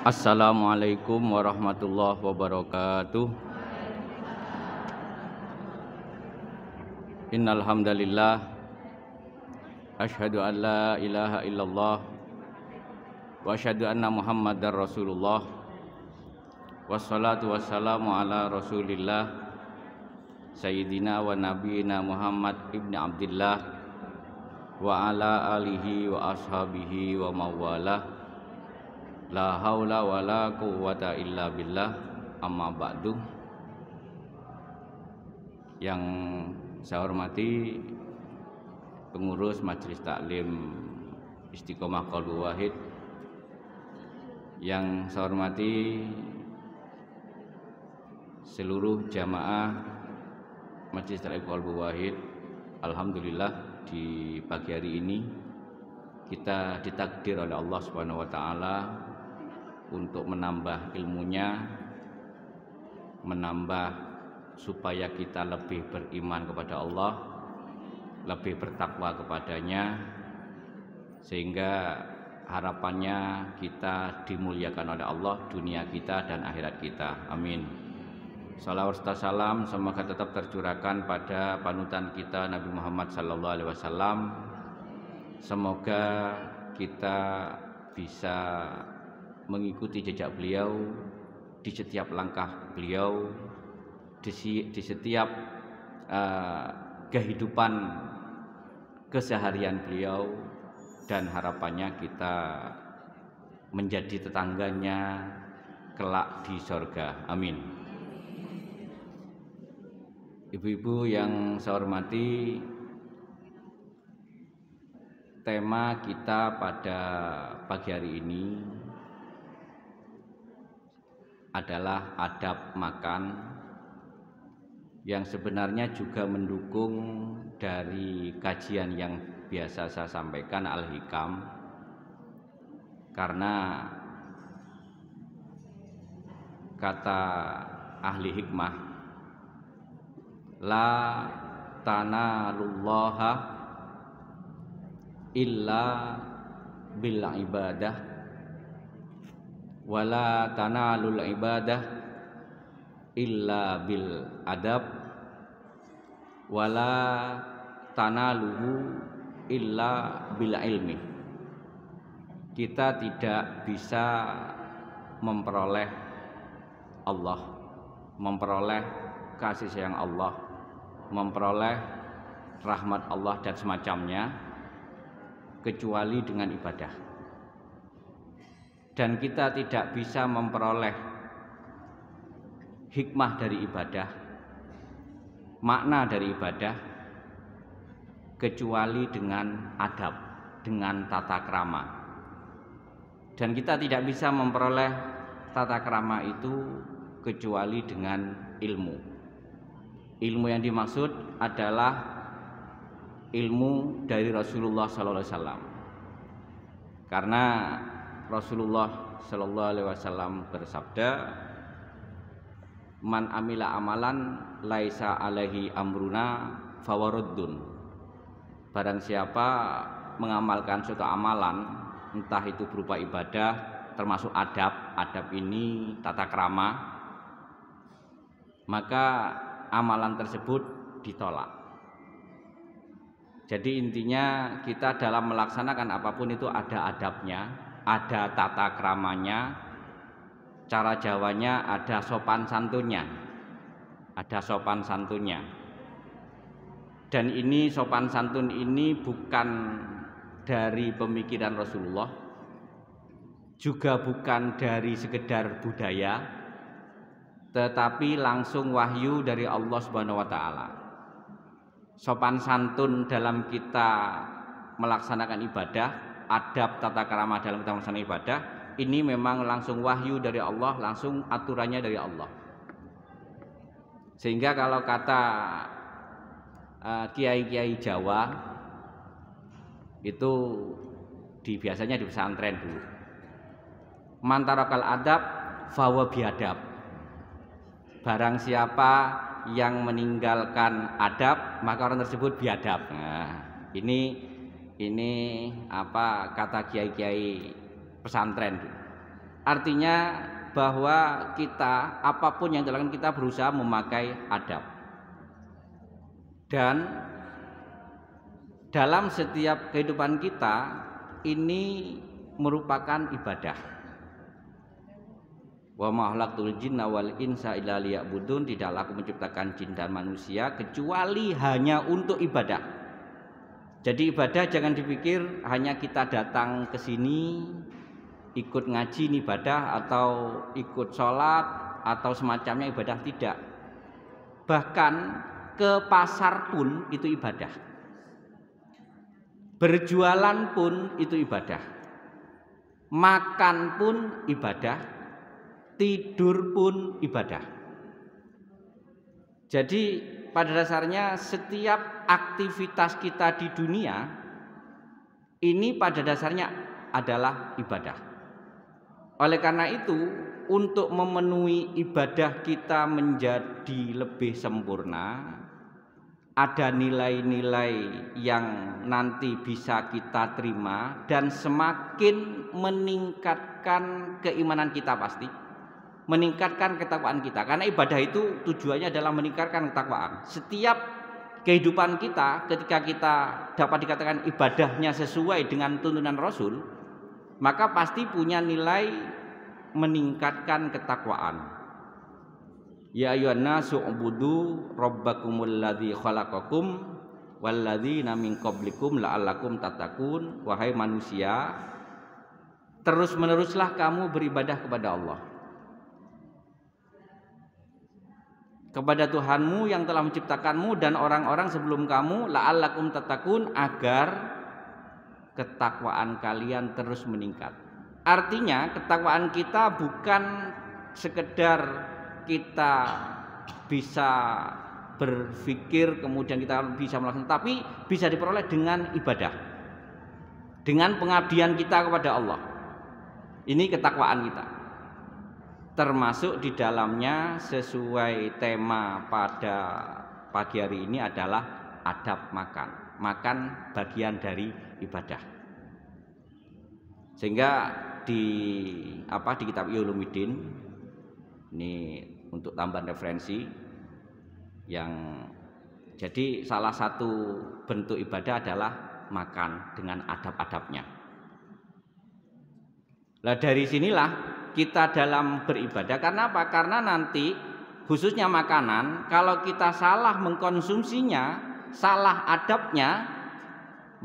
Assalamualaikum warahmatullahi wabarakatuh. Innal hamdalillah asyhadu an la ilaha illallah wa asyhadu anna Muhammadar Rasulullah. Wassalatu wassalamu ala Rasulillah Sayyidina wa nabiyina Muhammad ibn Abdillah wa ala alihi wa ashabihi wa mawalah. La haula wa la quwwata illa billah. Amma ba'du. Yang saya hormati pengurus Majelis Taklim Istiqomah Qalbu Wahid, yang saya hormati seluruh jamaah Majelis Taklim Qalbu Wahid. Alhamdulillah di pagi hari ini kita ditakdir oleh Allah Subhanahu wa taala untuk menambah ilmunya, menambah supaya kita lebih beriman kepada Allah, lebih bertakwa kepadanya, sehingga harapannya kita dimuliakan oleh Allah dunia kita dan akhirat kita. Amin. Salawat serta salam semoga tetap tercurahkan pada panutan kita Nabi Muhammad SAW. Semoga kita bisa mengikuti jejak beliau di setiap langkah beliau, di setiap kehidupan keseharian beliau, dan harapannya kita menjadi tetangganya kelak di surga. Amin. Ibu-ibu yang saya hormati, tema kita pada pagi hari ini adalah adab makan, yang sebenarnya juga mendukung dari kajian yang biasa saya sampaikan, Al-Hikam, karena kata ahli hikmah, la tanalullaha illa bil ibadah wala tanalul ibadah illa bil adab wala tanaluhu illa bil ilmi. Kita tidak bisa memperoleh Allah, memperoleh kasih sayang Allah, memperoleh rahmat Allah dan semacamnya kecuali dengan ibadah. Dan kita tidak bisa memperoleh hikmah dari ibadah, makna dari ibadah, kecuali dengan adab, dengan tata krama. Dan kita tidak bisa memperoleh tata krama itu kecuali dengan ilmu. Ilmu yang dimaksud adalah ilmu dari Rasulullah SAW. Karena Rasulullah SAW bersabda, man amila amalan laisa alaihi amruna fawaruddun. Barang siapa mengamalkan suatu amalan, entah itu berupa ibadah, termasuk adab ini tata krama, maka amalan tersebut ditolak. Jadi intinya kita dalam melaksanakan apapun itu ada adabnya, ada tata kramanya, cara jawanya, ada sopan santunnya, ada sopan santunnya. Dan ini sopan santun ini bukan dari pemikiran Rasulullah, juga bukan dari sekedar budaya, tetapi langsung wahyu dari Allah Subhanahu wa taala. Sopan santun dalam kita melaksanakan ibadah, adab tata krama dalam kita melaksanakan ibadah, ini memang langsung wahyu dari Allah, langsung aturannya dari Allah. Sehingga kalau kata kiai-kiai Jawa itu biasanya di pesantren dulu, man tarakal adab fawa biadab. Barang siapa yang meninggalkan adab, maka orang tersebut biadab. Nah, ini apa kata kiai-kiai pesantren. Artinya bahwa kita apapun yang dilakukan kita berusaha memakai adab. Dan dalam setiap kehidupan kita ini merupakan ibadah. Wa ma khalaqtul jinna wal insa illa liya'budun, tidaklah aku menciptakan jin dan manusia kecuali hanya untuk ibadah. Jadi ibadah jangan dipikir hanya kita datang ke sini ikut ngaji ini ibadah, atau ikut sholat atau semacamnya ibadah, tidak. Bahkan ke pasar pun itu ibadah, berjualan pun itu ibadah, makan pun ibadah, tidur pun ibadah. Jadi pada dasarnya setiap aktivitas kita di dunia ini pada dasarnya adalah ibadah. Oleh karena itu, untuk memenuhi ibadah kita menjadi lebih sempurna, ada nilai-nilai yang nanti bisa kita terima dan semakin meningkatkan keimanan kita, pasti meningkatkan ketakwaan kita. Karena ibadah itu tujuannya adalah meningkatkan ketakwaan. Setiap kehidupan kita ketika kita dapat dikatakan ibadahnya sesuai dengan tuntunan Rasul, maka pasti punya nilai meningkatkan ketakwaan. Ya ayyuhan nasu ubudu rabbakumul ladzi khalaqakum walladzina min qablikum la'allakum tattaqun. Wahai manusia, terus-meneruslah kamu beribadah kepada Allah, kepada Tuhanmu yang telah menciptakanmu dan orang-orang sebelum kamu, la'allakum tattaqun, agar ketakwaan kalian terus meningkat. Artinya ketakwaan kita bukan sekedar kita bisa berpikir kemudian kita bisa melakukan, tapi bisa diperoleh dengan ibadah, dengan pengabdian kita kepada Allah. Ini ketakwaan kita. Termasuk di dalamnya sesuai tema pada pagi hari ini adalah adab makan. Makan bagian dari ibadah. Sehingga di kitab Ulumuddin ini untuk tambahan referensi yang jadi salah satu bentuk ibadah adalah makan dengan adab-adabnya. Nah, dari sinilah kita dalam beribadah. Karena apa? Karena nanti khususnya makanan, kalau kita salah mengkonsumsinya, salah adabnya,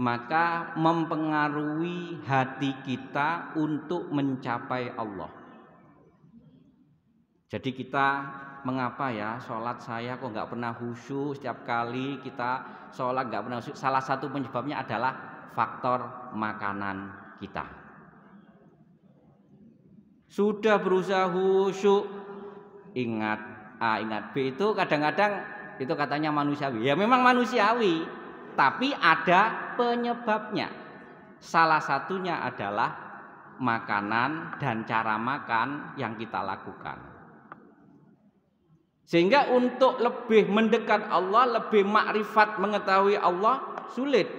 maka mempengaruhi hati kita untuk mencapai Allah. Jadi kita mengapa ya sholat saya kok nggak pernah khusyuk, setiap kali kita sholat nggak pernah khusyuk? Salah satu penyebabnya adalah faktor makanan kita. Sudah berusaha khusyuk, ingat A, ingat B, itu kadang-kadang itu katanya manusiawi. Ya memang manusiawi, tapi ada penyebabnya. Salah satunya adalah makanan dan cara makan yang kita lakukan. Sehingga untuk lebih mendekat Allah, lebih makrifat mengetahui Allah sulit.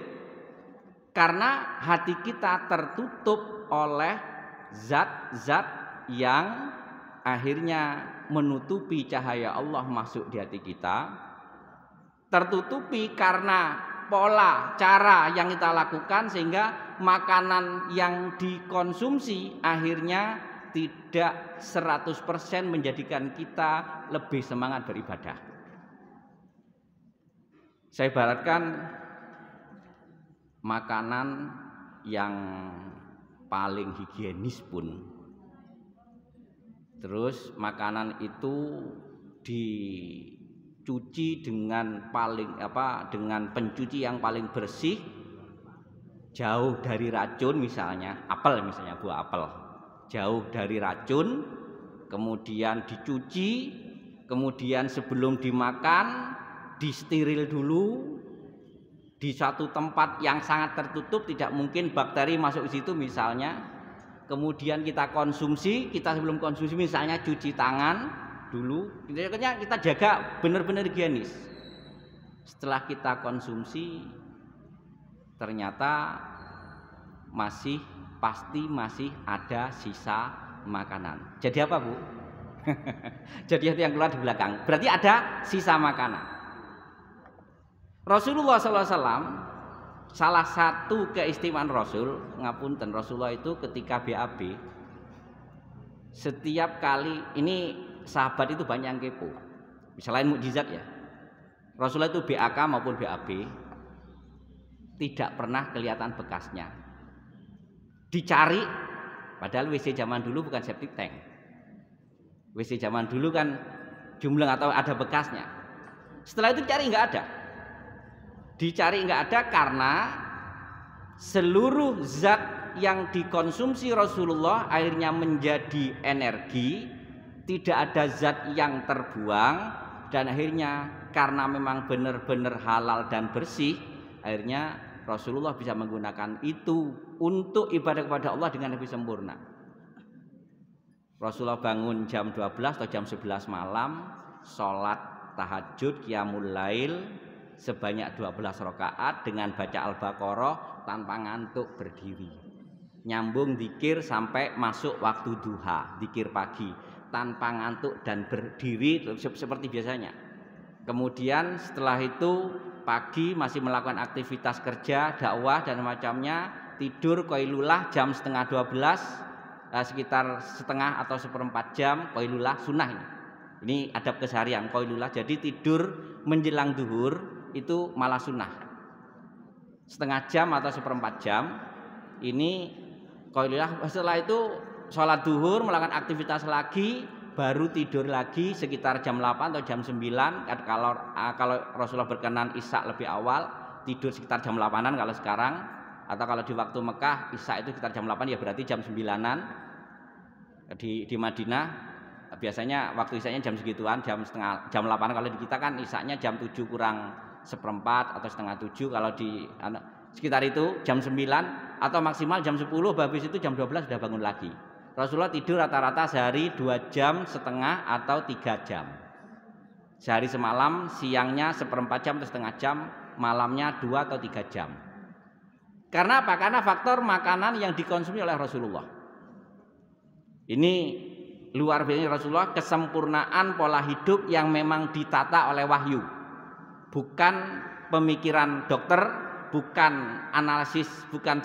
Karena hati kita tertutup oleh zat-zat yang akhirnya menutupi cahaya Allah masuk di hati kita. Tertutupi karena pola cara yang kita lakukan, sehingga makanan yang dikonsumsi akhirnya tidak 100% menjadikan kita lebih semangat beribadah. Saya ibaratkan makanan yang paling higienis pun, terus makanan itu dicuci dengan dengan pencuci yang paling bersih, jauh dari racun, misalnya apel, misalnya buah apel, jauh dari racun, kemudian dicuci, kemudian sebelum dimakan disteril dulu di satu tempat yang sangat tertutup, tidak mungkin bakteri masuk ke situ misalnya. Kemudian kita konsumsi, kita sebelum konsumsi misalnya cuci tangan dulu, kita jaga benar-benar higienis. Setelah kita konsumsi ternyata pasti masih ada sisa makanan. Jadi apa, Bu? Jadi itu yang keluar di belakang. Berarti ada sisa makanan. Rasulullah SAW, salah satu keistimewaan Rasul, ngapunten, Rasulullah itu ketika BAB, setiap kali, ini sahabat itu banyak yang kepo. Selain mukjizat ya, Rasulullah itu BAK maupun BAB tidak pernah kelihatan bekasnya. Dicari, padahal WC zaman dulu bukan septic tank. WC zaman dulu kan jumlah atau ada bekasnya. Setelah itu cari nggak ada. Dicari nggak ada karena seluruh zat yang dikonsumsi Rasulullah akhirnya menjadi energi, tidak ada zat yang terbuang, dan akhirnya karena memang benar-benar halal dan bersih, akhirnya Rasulullah bisa menggunakan itu untuk ibadah kepada Allah dengan lebih sempurna. Rasulullah bangun jam 12 atau jam 11 malam, sholat tahajud qiyamul lail sebanyak 12 rakaat dengan baca Al-Baqarah tanpa ngantuk berdiri. Nyambung zikir sampai masuk waktu duha, zikir pagi tanpa ngantuk dan berdiri seperti biasanya. Kemudian setelah itu pagi masih melakukan aktivitas kerja, dakwah dan macamnya, tidur qailulah jam setengah 12, sekitar setengah atau seperempat jam qailulah sunnah ini. Ini adab keseharian qailulah. Jadi tidur menjelang zuhur itu malah sunnah. Setengah jam atau seperempat jam ini qailulah. Setelah itu sholat zuhur, melakukan aktivitas lagi, baru tidur lagi sekitar jam 8 atau jam 9. Kalau Rasulullah berkenan Isya lebih awal, tidur sekitar jam 8-an kalau sekarang, atau kalau di waktu Mekah Isya itu sekitar jam 8, ya berarti jam 9-an. Di Madinah biasanya waktu Isyanya jam segituan, jam 8. Kalau di kita kan Isyanya jam 7 kurang seperempat atau setengah 7. Kalau di sekitar itu jam 9 atau maksimal jam 10, habis itu jam 12 sudah bangun lagi. Rasulullah tidur rata-rata sehari 2,5 jam atau 3 jam. Sehari semalam, siangnya seperempat jam atau setengah jam, malamnya 2 atau 3 jam. Karena apa? Karena faktor makanan yang dikonsumsi oleh Rasulullah. Ini luar biasa Rasulullah, kesempurnaan pola hidup yang memang ditata oleh wahyu. Bukan pemikiran dokter, bukan analisis, bukan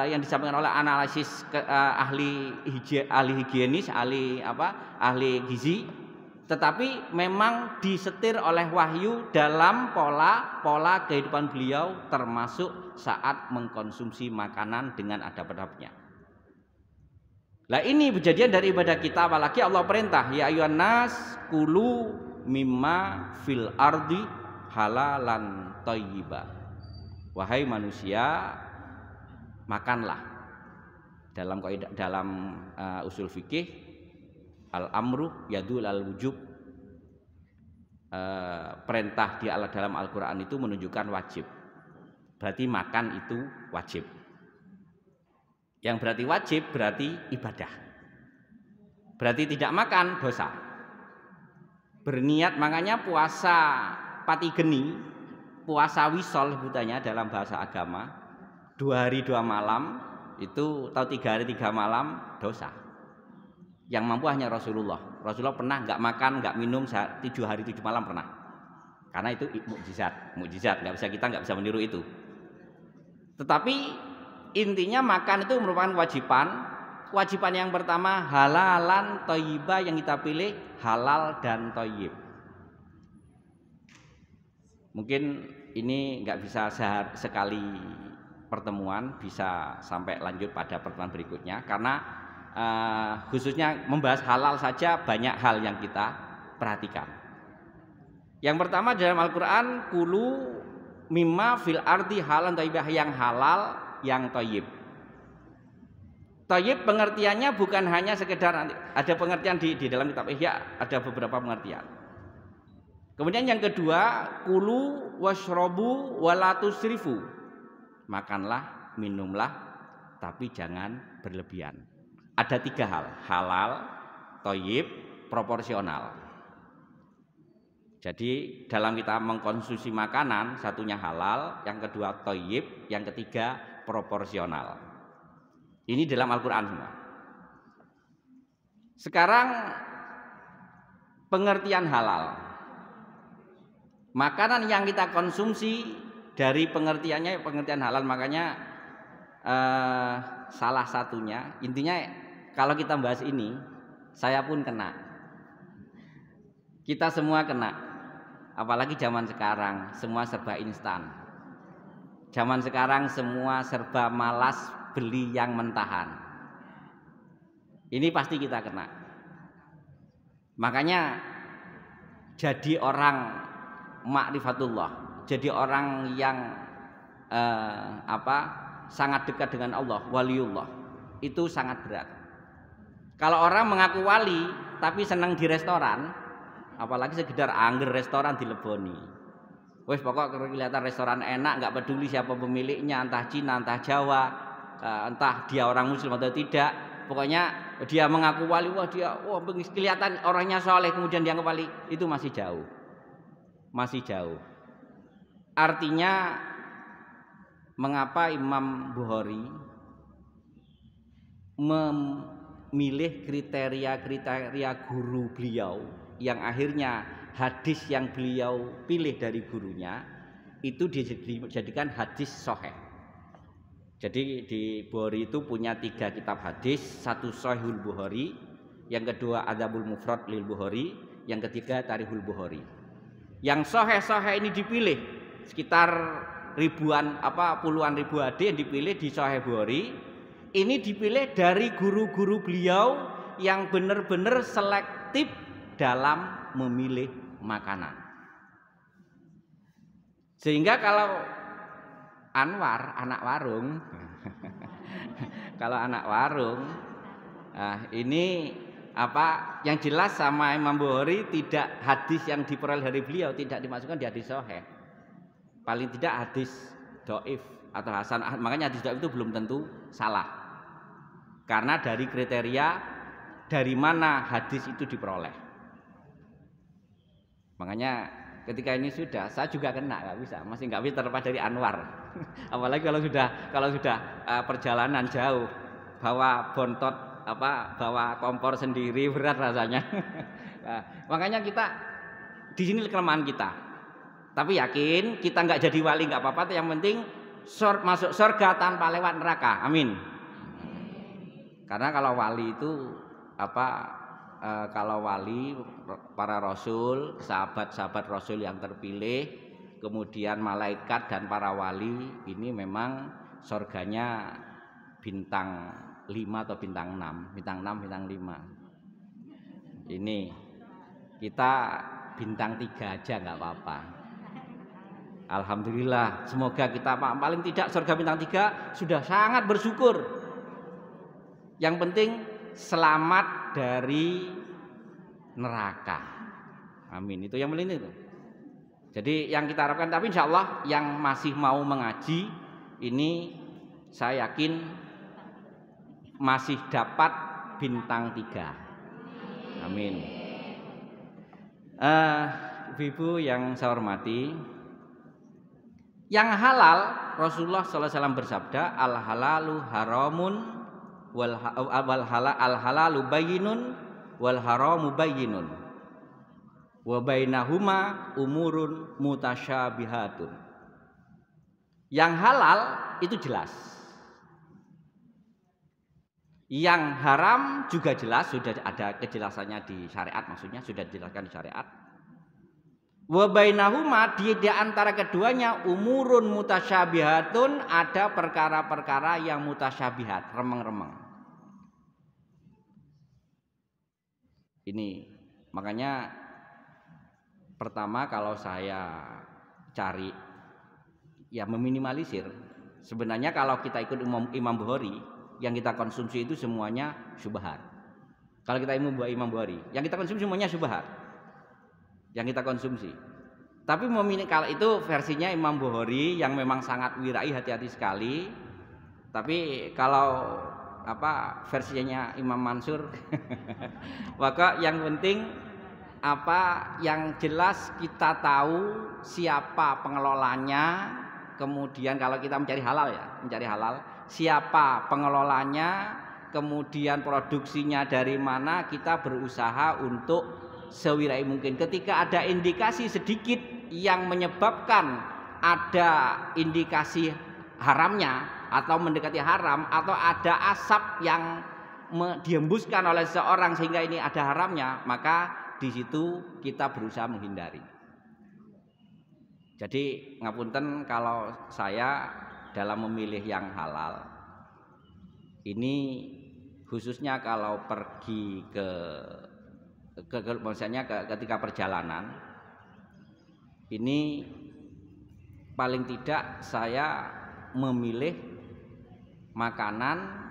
yang disampaikan oleh analisis ahli higienis, ahli gizi, tetapi memang disetir oleh wahyu dalam pola kehidupan beliau, termasuk saat mengkonsumsi makanan dengan adab-adabnya. Lah ini kejadian dari ibadah kita, apalagi Allah perintah, ya ayyuhan nas kulu mimma fil ardi halalan thayyiba. Wahai manusia, makanlah. Dalam usul fikih, al-amru yadul al-wujub. Perintah di dalam Al-Quran itu menunjukkan wajib. Berarti makan itu wajib. Yang berarti wajib berarti ibadah. Berarti tidak makan dosa. Berniat, makanya puasa pati geni, puasa wisol sebutannya dalam bahasa agama, 2 hari 2 malam itu, atau 3 hari 3 malam dosa. Yang mampu hanya Rasulullah. Rasulullah pernah nggak makan, nggak minum 7 hari 7 malam pernah. Karena itu mukjizat, kita nggak bisa meniru itu. Tetapi intinya makan itu merupakan kewajiban. Kewajiban yang pertama halalan thayyibah, yang kita pilih halal dan thayyib. Mungkin ini nggak bisa sekali pertemuan, bisa sampai lanjut pada pertemuan berikutnya, karena khususnya membahas halal saja banyak hal yang kita perhatikan. Yang pertama dalam Al-Quran, kulu mimma fil ardi halan thayyibah, yang halal, yang thayyib. Thayyib pengertiannya bukan hanya sekedar, ada pengertian di dalam kitab Ihya, ada beberapa pengertian. Kemudian yang kedua, kulu washrobu wala tusrifu. Makanlah, minumlah, tapi jangan berlebihan. Ada 3 hal, halal, thayyib, proporsional. Jadi dalam kita mengkonsumsi makanan, satunya halal, yang kedua thayyib, yang ketiga proporsional. Ini dalam Al-Quran semua. Sekarang pengertian halal. Makanan yang kita konsumsi dari pengertiannya pengertian halal, makanya salah satunya intinya kalau kita bahas ini saya pun kena. Kita semua kena. Apalagi zaman sekarang semua serba instan. Zaman sekarang semua serba malas beli yang mentahan. Ini pasti kita kena. Makanya jadi orang ma'rifatullah, jadi orang yang sangat dekat dengan Allah, waliullah, itu sangat berat. Kalau orang mengaku wali tapi senang di restoran, apalagi sekedar angger restoran dileboni. Wes pokok kelihatan restoran enak, nggak peduli siapa pemiliknya, entah Cina, entah Jawa, entah dia orang Muslim atau tidak. Pokoknya dia mengaku wali, kelihatan orangnya soleh, kemudian dia wali, itu masih jauh. Masih jauh. Artinya mengapa Imam Bukhari memilih kriteria guru beliau yang akhirnya hadis yang beliau pilih dari gurunya itu dijadikan hadis sahih. Jadi di Bukhari itu punya 3 kitab hadis, satu Sahihul Bukhari, yang kedua Adabul Mufrad lil Bukhari, yang ketiga Tarikhul Bukhari. Yang sahih ini dipilih sekitar puluhan ribu hadis yang dipilih di Sahih Bukhari. Ini dipilih dari guru-guru beliau yang benar-benar selektif dalam memilih makanan. Sehingga kalau Anwar anak warung kalau anak warung ini yang jelas sama Imam Bukhari tidak hadis yang diperoleh dari beliau tidak dimasukkan di hadis sahih, paling tidak hadis dhaif atau hasan. Makanya hadis dhaif itu belum tentu salah karena dari kriteria dari mana hadis itu diperoleh. Makanya ketika ini saya juga kena, masih nggak bisa terlepas dari Anwar. Apalagi kalau sudah perjalanan jauh, bawa bontot bawa kompor sendiri berat rasanya. Nah, makanya kita di sini kelemahan kita. Tapi yakin kita nggak jadi wali nggak apa-apa. Yang penting masuk surga tanpa lewat neraka. Amin. Karena kalau wali itu kalau wali para rasul, sahabat-sahabat rasul yang terpilih, kemudian malaikat dan para wali ini memang surganya bintang 5 atau bintang 6, bintang 6, bintang 5. Ini kita bintang 3 aja nggak apa-apa. Alhamdulillah, semoga kita paling tidak surga bintang 3 sudah sangat bersyukur. Yang penting selamat dari neraka. Amin. Itu yang penting itu. Jadi yang kita harapkan, tapi insya Allah yang masih mau mengaji ini saya yakin masih dapat bintang 3. Amin. Ibu-ibu yang saya hormati, yang halal Rasulullah SAW bersabda, al halalu haramun wal halalu bayyinun wal haramu bayyinun wa bainahuma umurun mutasyabihatun. Yang halal itu jelas, yang haram juga jelas, sudah ada kejelasannya di syariat, maksudnya sudah dijelaskan di syariat. Wa bainahuma, di antara keduanya umurun mutasyabihatun, ada perkara-perkara yang mutasyabihat, remeng-remeng. Ini makanya pertama kalau saya cari ya meminimalisir, sebenarnya kalau kita ikut Imam Bukhari yang kita konsumsi itu semuanya syubhat. Kalau kita Imam Bukhari yang kita konsumsi semuanya syubhat yang kita konsumsi. Tapi kalau itu versinya Imam Bukhari yang memang sangat wirai, hati-hati sekali. Tapi kalau versinya Imam Mansur maka yang penting yang jelas kita tahu siapa pengelolanya. Kemudian kalau kita mencari halal siapa pengelolanya, kemudian produksinya dari mana, kita berusaha untuk sewirai mungkin. Ketika ada indikasi sedikit yang menyebabkan ada indikasi haramnya atau mendekati haram, atau ada asap yang dihembuskan oleh seseorang sehingga ini ada haramnya, maka di situ kita berusaha menghindari. Jadi ngapunten kalau saya dalam memilih yang halal ini, khususnya kalau pergi maksudnya ketika perjalanan ini, paling tidak saya memilih makanan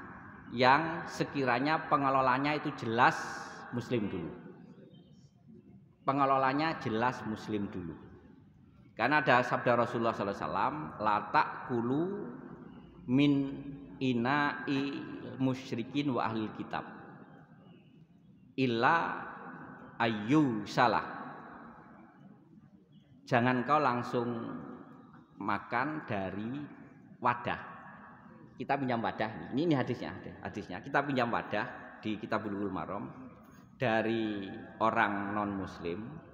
yang sekiranya pengelolanya itu jelas muslim dulu. Pengelolanya jelas muslim dulu. Karena ada sabda Rasulullah SAW, la ta'kulu min ina'i musyrikin wa ahlil kitab illa ayyu salah. Jangan kau langsung makan dari wadah. Kita pinjam wadah, ini hadisnya. Kita pinjam wadah di Kitabul Bulughul Maram dari orang non muslim.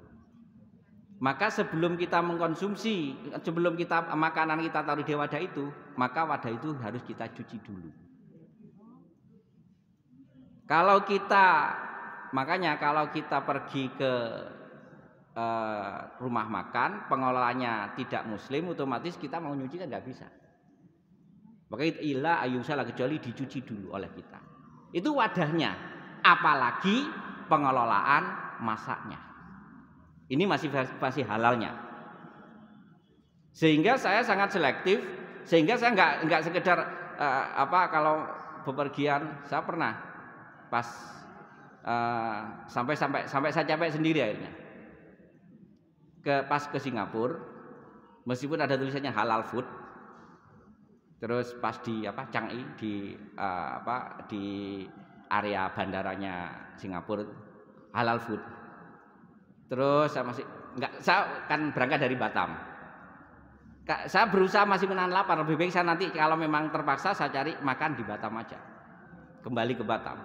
Maka sebelum kita mengkonsumsi, sebelum kita makanan kita taruh di wadah itu, maka wadah itu harus kita cuci dulu. Makanya kalau kita pergi ke rumah makan, pengelolanya tidak muslim, otomatis kita mau nyuci kan nggak bisa. Makanya ila ayusalah, kecuali dicuci dulu oleh kita. Itu wadahnya, apalagi pengelolaan masaknya. Ini masih halalnya. Sehingga saya sangat selektif, sehingga saya nggak sekedar kalau bepergian, saya pernah pas sampai saya capek sendiri akhirnya. Pas ke Singapura, meskipun ada tulisannya halal food, terus pas di Changi di area bandaranya Singapura halal food. Terus saya kan berangkat dari Batam. Saya berusaha masih menahan lapar. Lebih baik saya nanti kalau memang terpaksa saya cari makan di Batam aja. Kembali ke Batam.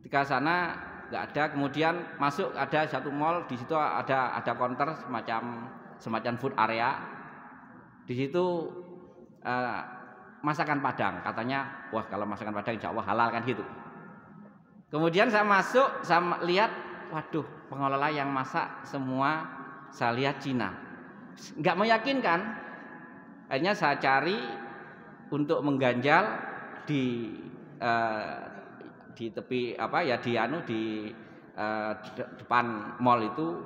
Ketika sana nggak ada, kemudian masuk ada satu mall, di situ ada counter semacam food area. Di situ masakan Padang, katanya wah kalau masakan Padang insya Allah halal kan gitu. Kemudian saya masuk, saya lihat, waduh, pengelola yang masak semua saya lihat Cina, nggak meyakinkan. Akhirnya saya cari untuk mengganjal di tepi di depan mall itu,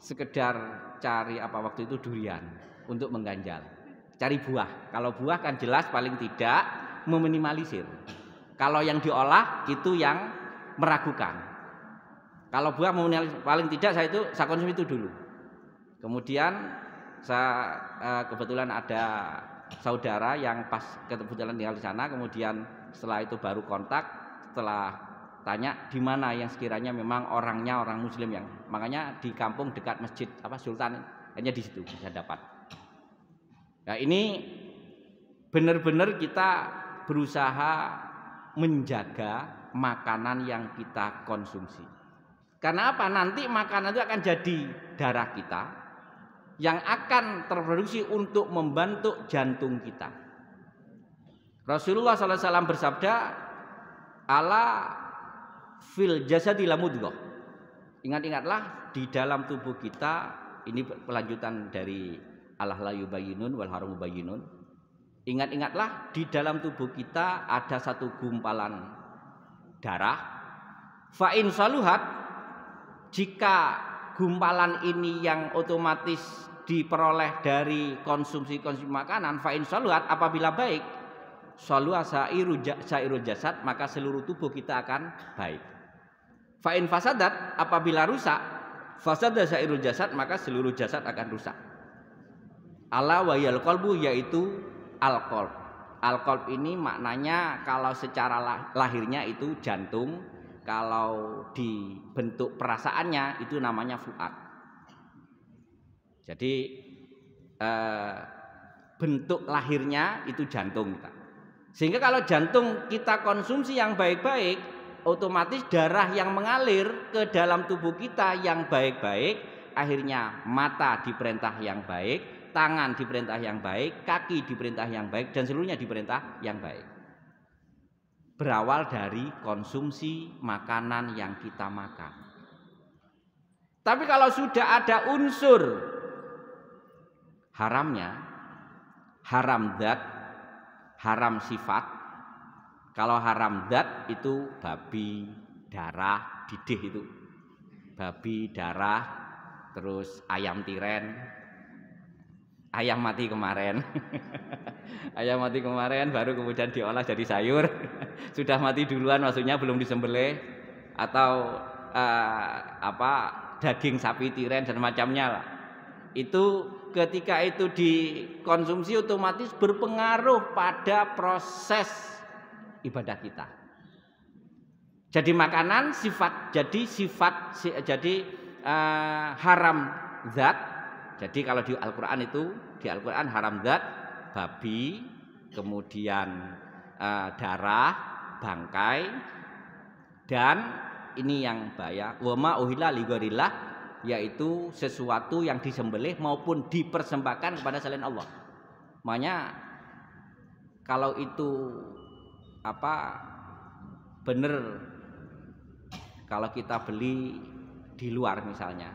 sekedar cari waktu itu durian untuk mengganjal, cari buah. Kalau buah kan jelas paling tidak meminimalisir. Kalau yang diolah itu yang meragukan. Kalau buah paling tidak saya konsumsi itu dulu. Kemudian saya kebetulan ada saudara yang pas kebetulan tinggal di sana. Kemudian setelah itu baru kontak, setelah tanya di mana yang sekiranya memang orangnya orang muslim, yang makanya di kampung dekat masjid Sultan, hanya di situ bisa dapat. Nah ini benar-benar kita berusaha menjaga makanan yang kita konsumsi. Karena apa? Nanti makanan itu akan jadi darah kita yang akan terproduksi untuk membantu jantung kita. Rasulullah SAW bersabda, ala fil jasadi lamudghah. Ingat-ingatlah di dalam tubuh kita, ini pelanjutan dari Allah la yubayyinun wal haram mubayyinun. Ingat-ingatlah di dalam tubuh kita ada satu gumpalan darah. Fa in saluhat, jika gumpalan ini yang otomatis diperoleh dari konsumsi makanan, fa in saluhat, apabila baik, saluha sairul jasad, maka seluruh tubuh kita akan baik. Fa in fasadat, apabila rusak, fasada sairul jasad, maka seluruh jasad akan rusak. Ala wayal qalbu, yaitu al-qalb. Al-qalb ini maknanya kalau secara lahirnya itu jantung, kalau di bentuk perasaannya itu namanya fuad. Jadi bentuk lahirnya itu jantung kita. Sehingga kalau jantung kita konsumsi yang baik-baik, otomatis darah yang mengalir ke dalam tubuh kita yang baik-baik, akhirnya mata diperintah yang baik, tangan diperintah yang baik, kaki diperintah yang baik, dan seluruhnya diperintah yang baik. Berawal dari konsumsi makanan yang kita makan. Tapi kalau sudah ada unsur haramnya, haram zat, haram sifat. Kalau haram zat itu babi, darah, didih itu. Babi, darah, terus ayam tiren. Ayam mati kemarin. Ayam mati kemarin baru kemudian diolah jadi sayur. Sudah mati duluan maksudnya belum disembelih, atau daging sapi tiren dan macamnya lah. Itu ketika itu dikonsumsi otomatis berpengaruh pada proses ibadah kita. Jadi makanan jadi haram zat. Jadi kalau di Al-Qur'an itu, di Al-Qur'an haram zat babi, kemudian darah, bangkai, dan ini yang bahaya, wa ma uhilla li ghairillah, yaitu sesuatu yang disembelih maupun dipersembahkan kepada selain Allah. Makanya kalau itu benar, kalau kita beli di luar misalnya,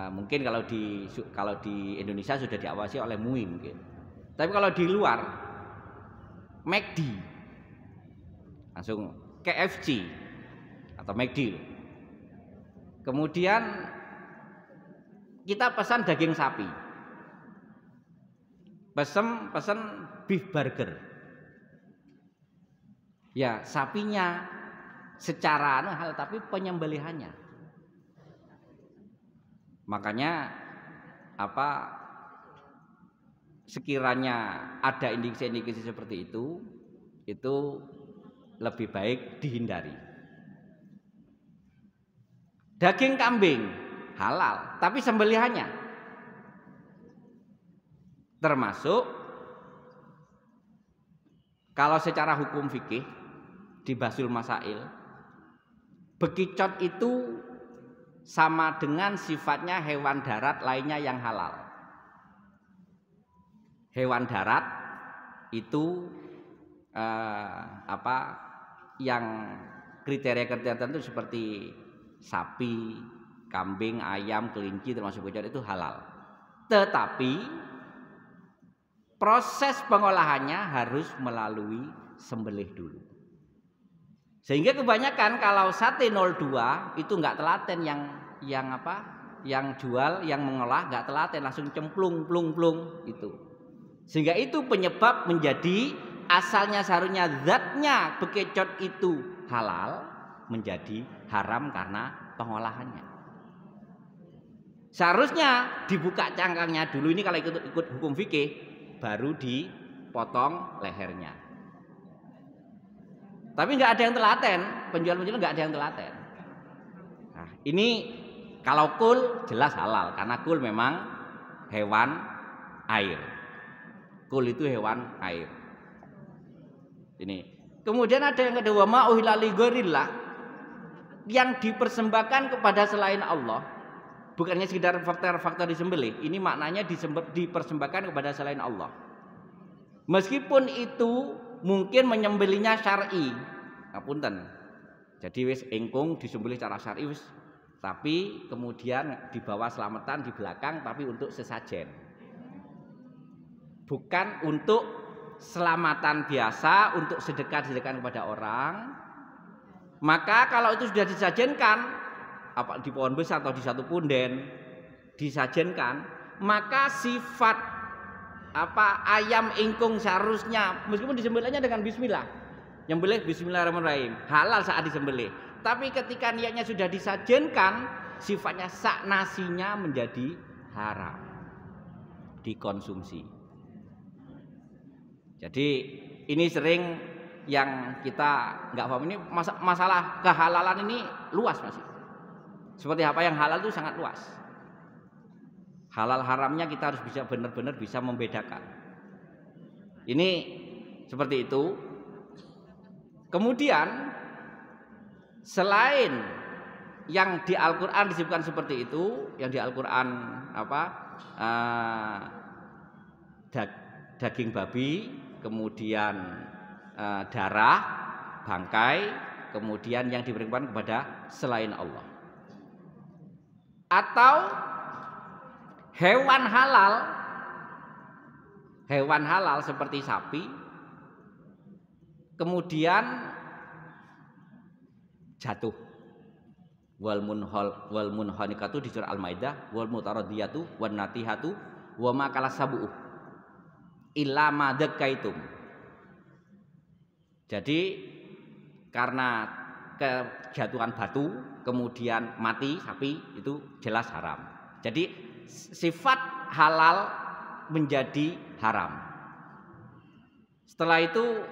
mungkin kalau di Indonesia sudah diawasi oleh MUI mungkin, tapi kalau di luar McD, langsung KFC atau McD, kemudian kita pesan daging sapi, pesen beef burger, ya sapinya secara hal, tapi penyembelihannya, makanya sekiranya ada indikasi-indikasi seperti itu lebih baik dihindari. Daging kambing halal, tapi sembelihannya termasuk kalau secara hukum fikih di Basul Masail, bekicot itu sama dengan sifatnya hewan darat lainnya yang halal. Hewan darat itu yang kriteria-kriteria tertentu seperti sapi, kambing, ayam, kelinci termasuk bekicot itu halal. Tetapi proses pengolahannya harus melalui sembelih dulu. Sehingga kebanyakan kalau sate 02 itu nggak telaten, yang jual, yang mengolah nggak telaten, langsung cemplung plung itu. Sehingga itu penyebab menjadi asalnya seharusnya zatnya bekicot itu halal menjadi haram karena pengolahannya. Seharusnya dibuka cangkangnya dulu, ini kalau ikut hukum fikih baru dipotong lehernya. Tapi nggak ada yang telaten, penjual-penjual nggak ada yang telaten. Nah, ini kalau kul jelas halal karena kul memang hewan air. Kul itu hewan air. Ini. Kemudian ada yang kedua, ma uhilla li ghairillah, yang dipersembahkan kepada selain Allah, bukannya sekedar faktor disembelih. Ini maknanya dipersembahkan kepada selain Allah. Meskipun itu mungkin menyembelihnya syar'i, ngapunten. Jadi wis engkung disembelih secara syar'i wis, tapi kemudian dibawa selamatan di belakang, tapi untuk sesajen. Bukan untuk selamatan biasa, untuk sedekah-sedekah kepada orang. Maka kalau itu sudah disajenkan, di pohon besar atau di satu punden disajenkan, maka sifat ayam ingkung seharusnya meskipun disembelihnya dengan bismillah, nyembelih bismillahirrahmanirrahim, halal saat disembelih. Tapi ketika niatnya sudah disajenkan, sifatnya sak nasinya menjadi haram dikonsumsi. Jadi ini sering yang kita nggak paham, ini masalah kehalalan ini luas masih. Seperti apa yang halal itu sangat luas. Halal haramnya kita harus bisa benar-benar bisa membedakan. Ini seperti itu. Kemudian selain yang di Al-Qur'an disebutkan seperti itu, yang di Al-Qur'an daging babi, kemudian darah, bangkai, kemudian yang diberikan kepada selain Allah. Atau hewan halal seperti sapi, kemudian jatuh. Wal munhanikatu di surah Al-Maidah, wal mutaradiyatu wan natihatu wa ma kalasabu illa ma dzakaitum. Jadi karena kejatuhan batu kemudian mati sapi itu jelas haram. Jadi sifat halal menjadi haram. Setelah itu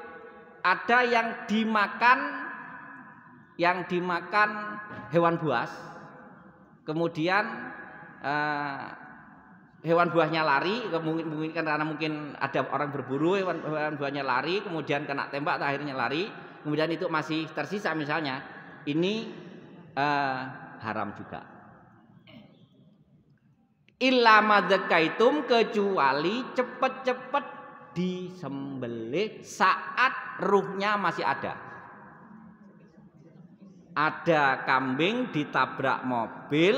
ada yang dimakan hewan buas, kemudian hewan buahnya lari, mungkin karena mungkin ada orang berburu, hewan buahnya lari, kemudian kena tembak, akhirnya lari, kemudian itu masih tersisa misalnya, ini haram juga. Illa madzakaitum, kecuali cepet-cepet disembelih saat ruhnya masih ada. Ada kambing ditabrak mobil,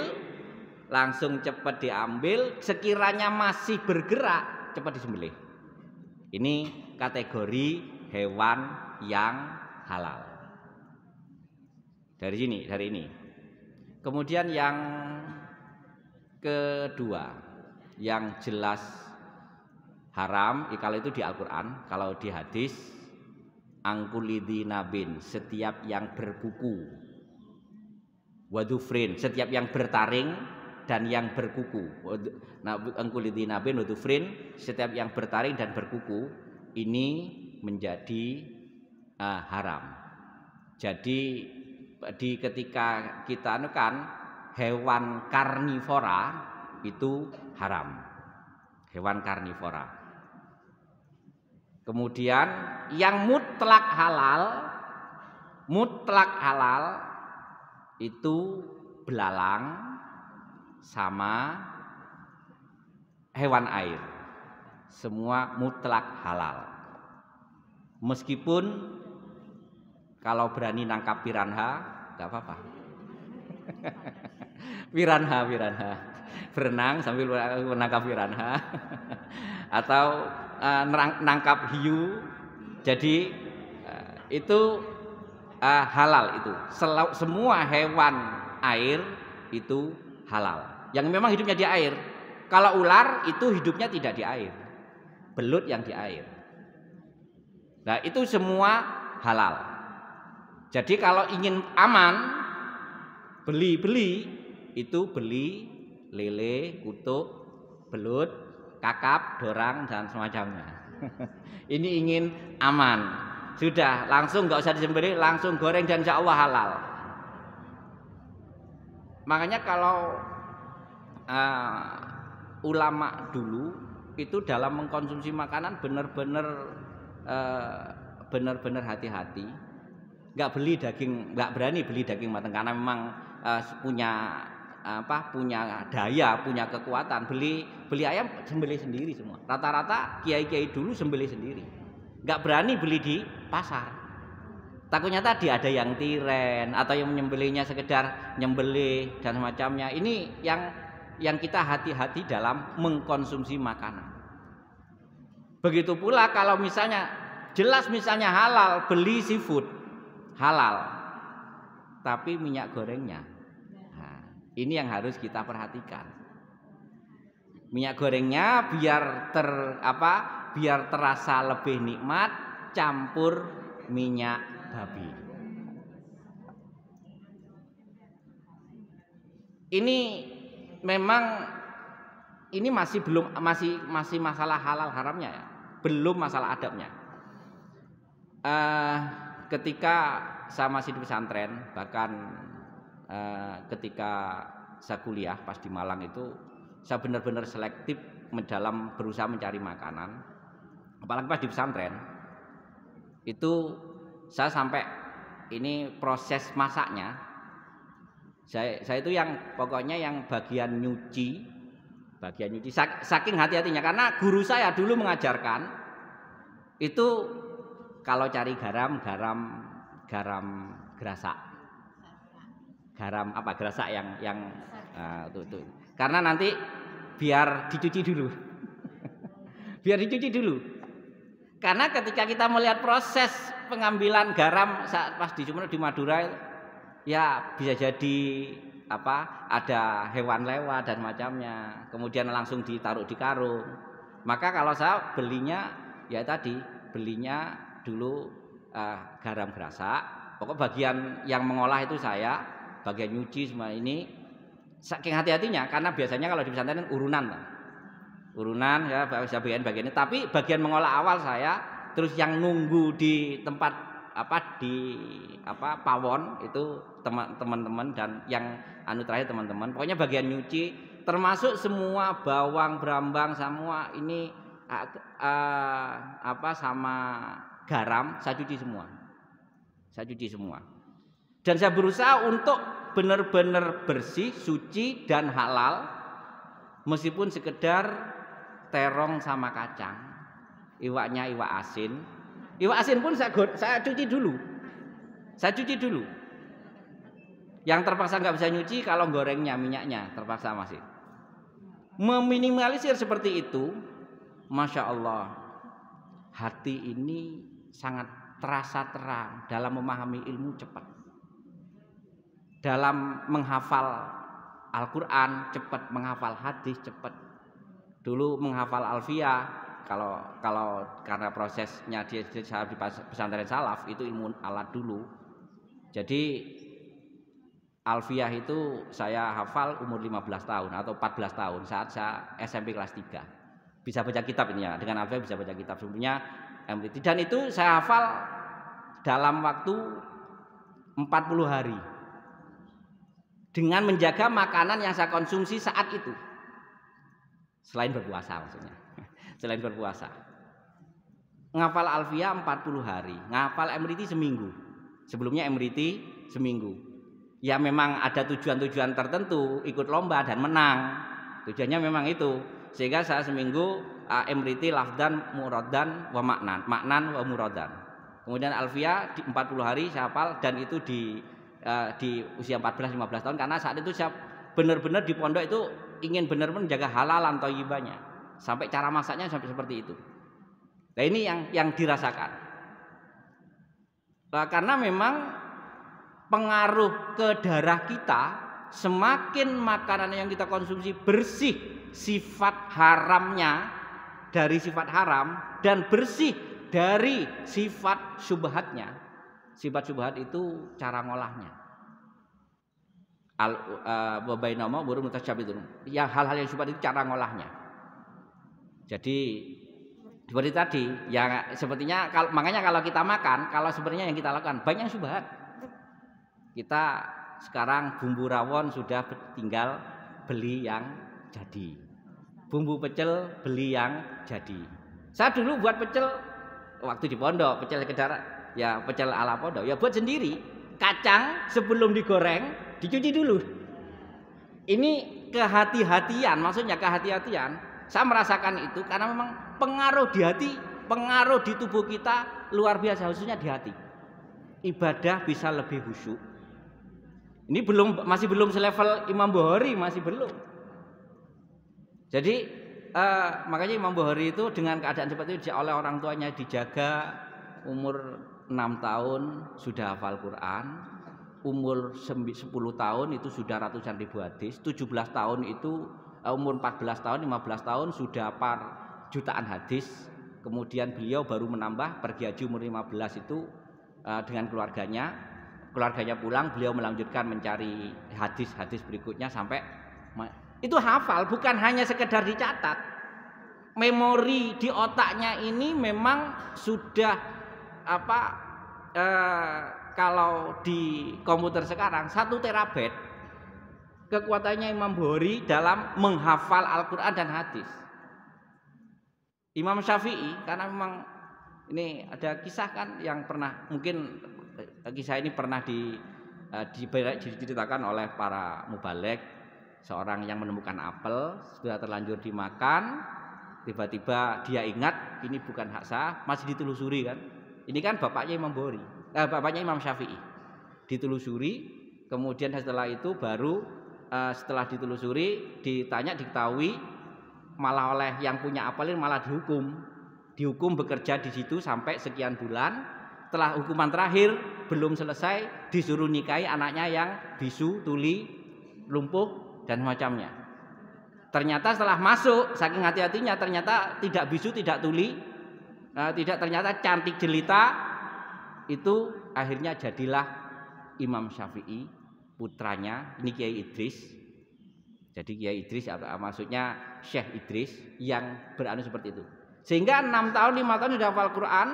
langsung cepat diambil, sekiranya masih bergerak cepat disembelih. Ini kategori hewan yang halal. Dari ini. Kemudian yang kedua, yang jelas haram, kalau itu di Al-Qur'an, kalau di hadis angkulidhi nabin, setiap yang berkuku, wadufrin, setiap yang bertaring dan yang berkuku. Angkulidhi nabin wadufrin, setiap yang bertaring dan berkuku, ini menjadi haram. Jadi ketika kita anukan hewan karnivora itu haram. Hewan karnivora. Kemudian yang mutlak halal itu belalang sama hewan air. Semua mutlak halal. Meskipun kalau berani nangkap piranha enggak apa-apa. piranha berenang sambil menangkap piranha atau nangkap hiu. Jadi itu halal itu. Semua hewan air itu halal. Yang memang hidupnya di air. Kalau ular itu hidupnya tidak di air. Belut yang di air. Nah, itu semua halal. Jadi kalau ingin aman, beli itu beli lele, kutuk, belut, kakap, dorang dan semacamnya. Ini ingin aman. Sudah, langsung nggak usah disembelih, langsung goreng dan insya Allah halal. Makanya kalau ulama dulu itu dalam mengkonsumsi makanan benar-benar hati-hati. Nggak berani beli daging matang karena memang punya daya, punya kekuatan. Beli ayam sembelih sendiri semua. Rata-rata kiai-kiai dulu sembelih sendiri. Nggak berani beli di pasar. Takutnya tadi ada yang tiren atau yang menyembelihnya sekedar nyembelih dan semacamnya. Ini yang kita hati-hati dalam mengkonsumsi makanan. Begitu pula kalau misalnya jelas misalnya halal, beli seafood halal, tapi minyak gorengnya, nah, ini yang harus kita perhatikan. Minyak gorengnya biar terasa lebih nikmat, campur minyak babi. Ini memang ini masih masalah halal haramnya ya, belum masalah adabnya. Ketika saya masih di pesantren, bahkan ketika saya kuliah pas di Malang itu, saya benar-benar selektif dalam berusaha mencari makanan. Apalagi pas di pesantren, Itu saya sampai ini proses masaknya. Saya itu yang pokoknya yang bagian nyuci saking hati-hatinya, karena guru saya dulu mengajarkan itu kalau cari garam gerasak. Garam apa gerasak yang itu. Karena nanti biar dicuci dulu. Biar dicuci dulu. Karena ketika kita melihat proses pengambilan garam saat pas di Madura, ya bisa jadi ada hewan lewat dan macamnya, kemudian langsung ditaruh di karung. Maka kalau saya belinya ya tadi belinya dulu garam gerasak. Pokok bagian yang mengolah itu saya, bagian nyuci semua ini saking hati-hatinya, karena biasanya kalau di pesantren urunan ya bagian ini, tapi bagian mengolah awal saya, terus yang nunggu di tempat pawon itu teman-teman, dan yang terakhir teman-teman. Pokoknya bagian nyuci termasuk semua bawang, brambang, semua ini sama garam saya cuci semua. Dan saya berusaha untuk benar-benar bersih, suci dan halal, meskipun sekedar terong sama kacang. Iwaknya iwak asin. Iwak asin pun saya cuci dulu. Yang terpaksa nggak bisa nyuci kalau gorengnya, minyaknya terpaksa masih. Meminimalisir seperti itu, Masya Allah, hati ini sangat terasa terang dalam memahami ilmu cepat, dalam menghafal Al-Quran cepat, menghafal hadis cepat. Dulu menghafal Alfiyah, kalau karena prosesnya di pesantren salaf itu ilmu alat dulu. Jadi Alfiyah itu saya hafal umur 15 tahun atau 14 tahun saat saya SMP kelas 3. Bisa baca kitab ini ya, dengan Alfiyah bisa baca kitab sebelumnya MRT. Dan itu saya hafal dalam waktu 40 hari. Dengan menjaga makanan yang saya konsumsi saat itu. Selain berpuasa maksudnya. Selain berpuasa. Ngafal Alfiyah 40 hari, ngafal MRT seminggu. Sebelumnya MRT seminggu. Ya memang ada tujuan-tujuan tertentu, ikut lomba dan menang. Tujuannya memang itu. Sehingga saya seminggu MRT lafdan muradan wa maknan wa muradan. Kemudian Alfiyah di 40 hari saya hafal, dan itu di usia 14-15 tahun, karena saat itu saya benar-benar di pondok itu ingin benar-benar menjaga halalan thayyibahnya, sampai cara masaknya sampai seperti itu. Nah ini yang dirasakan. Nah, karena memang pengaruh ke darah kita, semakin makanan yang kita konsumsi bersih sifat haramnya dari sifat haram, dan bersih dari sifat syubhatnya. Sifat syubhat itu cara ngolahnya. Bainama burung mutasyabihun. Ya hal-hal yang syubhat itu cara ngolahnya. Jadi seperti tadi, ya sepertinya makanya kalau kita makan, kalau sebenarnya yang kita lakukan banyak syubhat. Kita sekarang bumbu rawon sudah tinggal beli yang jadi. Bumbu pecel beli yang jadi. Saya dulu buat pecel waktu di pondok, pecel sekedar ya pecel ala pondok, ya buat sendiri. Kacang sebelum digoreng dicuci dulu. Ini kehati-hatian, maksudnya kehati-hatian. Saya merasakan itu karena memang pengaruh di hati, pengaruh di tubuh kita luar biasa, khususnya di hati. Ibadah bisa lebih khusyuk. Ini masih belum selevel Imam Bukhari, masih belum. Jadi makanya Imam Bukhari itu dengan keadaan seperti itu oleh orang tuanya dijaga, umur 6 tahun sudah hafal Quran, umur 10 tahun itu sudah ratusan ribu hadis, 17 tahun itu umur 14 tahun, 15 tahun sudah jutaan hadis. Kemudian beliau baru menambah pergi haji umur 15 itu dengan keluarganya pulang, beliau melanjutkan mencari hadis-hadis berikutnya sampai itu hafal, bukan hanya sekedar dicatat. Memori di otaknya ini memang sudah kalau di komputer sekarang 1 terabit kekuatannya Imam Bukhari dalam menghafal Al-Quran dan hadis. Imam Syafi'i karena memang Ini ada kisah kan yang pernah, mungkin kisah ini pernah diceritakan oleh para mubalek. Seorang yang menemukan apel, sudah terlanjur dimakan, tiba-tiba dia ingat ini bukan hak saya, masih ditelusuri kan. Ini kan bapaknya Imam Bukhari, bapaknya Imam Syafi'i. Ditelusuri, kemudian setelah itu baru setelah ditelusuri, ditanya, diketahui, malah oleh yang punya apel ini malah dihukum bekerja di situ sampai sekian bulan. Setelah hukuman terakhir belum selesai, disuruh nikahi anaknya yang bisu, tuli, lumpuh dan semacamnya. Ternyata setelah masuk, saking hati-hatinya, ternyata tidak bisu, tidak tuli, ternyata cantik jelita. Itu akhirnya jadilah Imam Syafi'i, putranya, ini Kiai Idris. Jadi Kiai Idris, maksudnya Syekh Idris yang beranu seperti itu. Sehingga 6 tahun, 5 tahun sudah hafal Quran,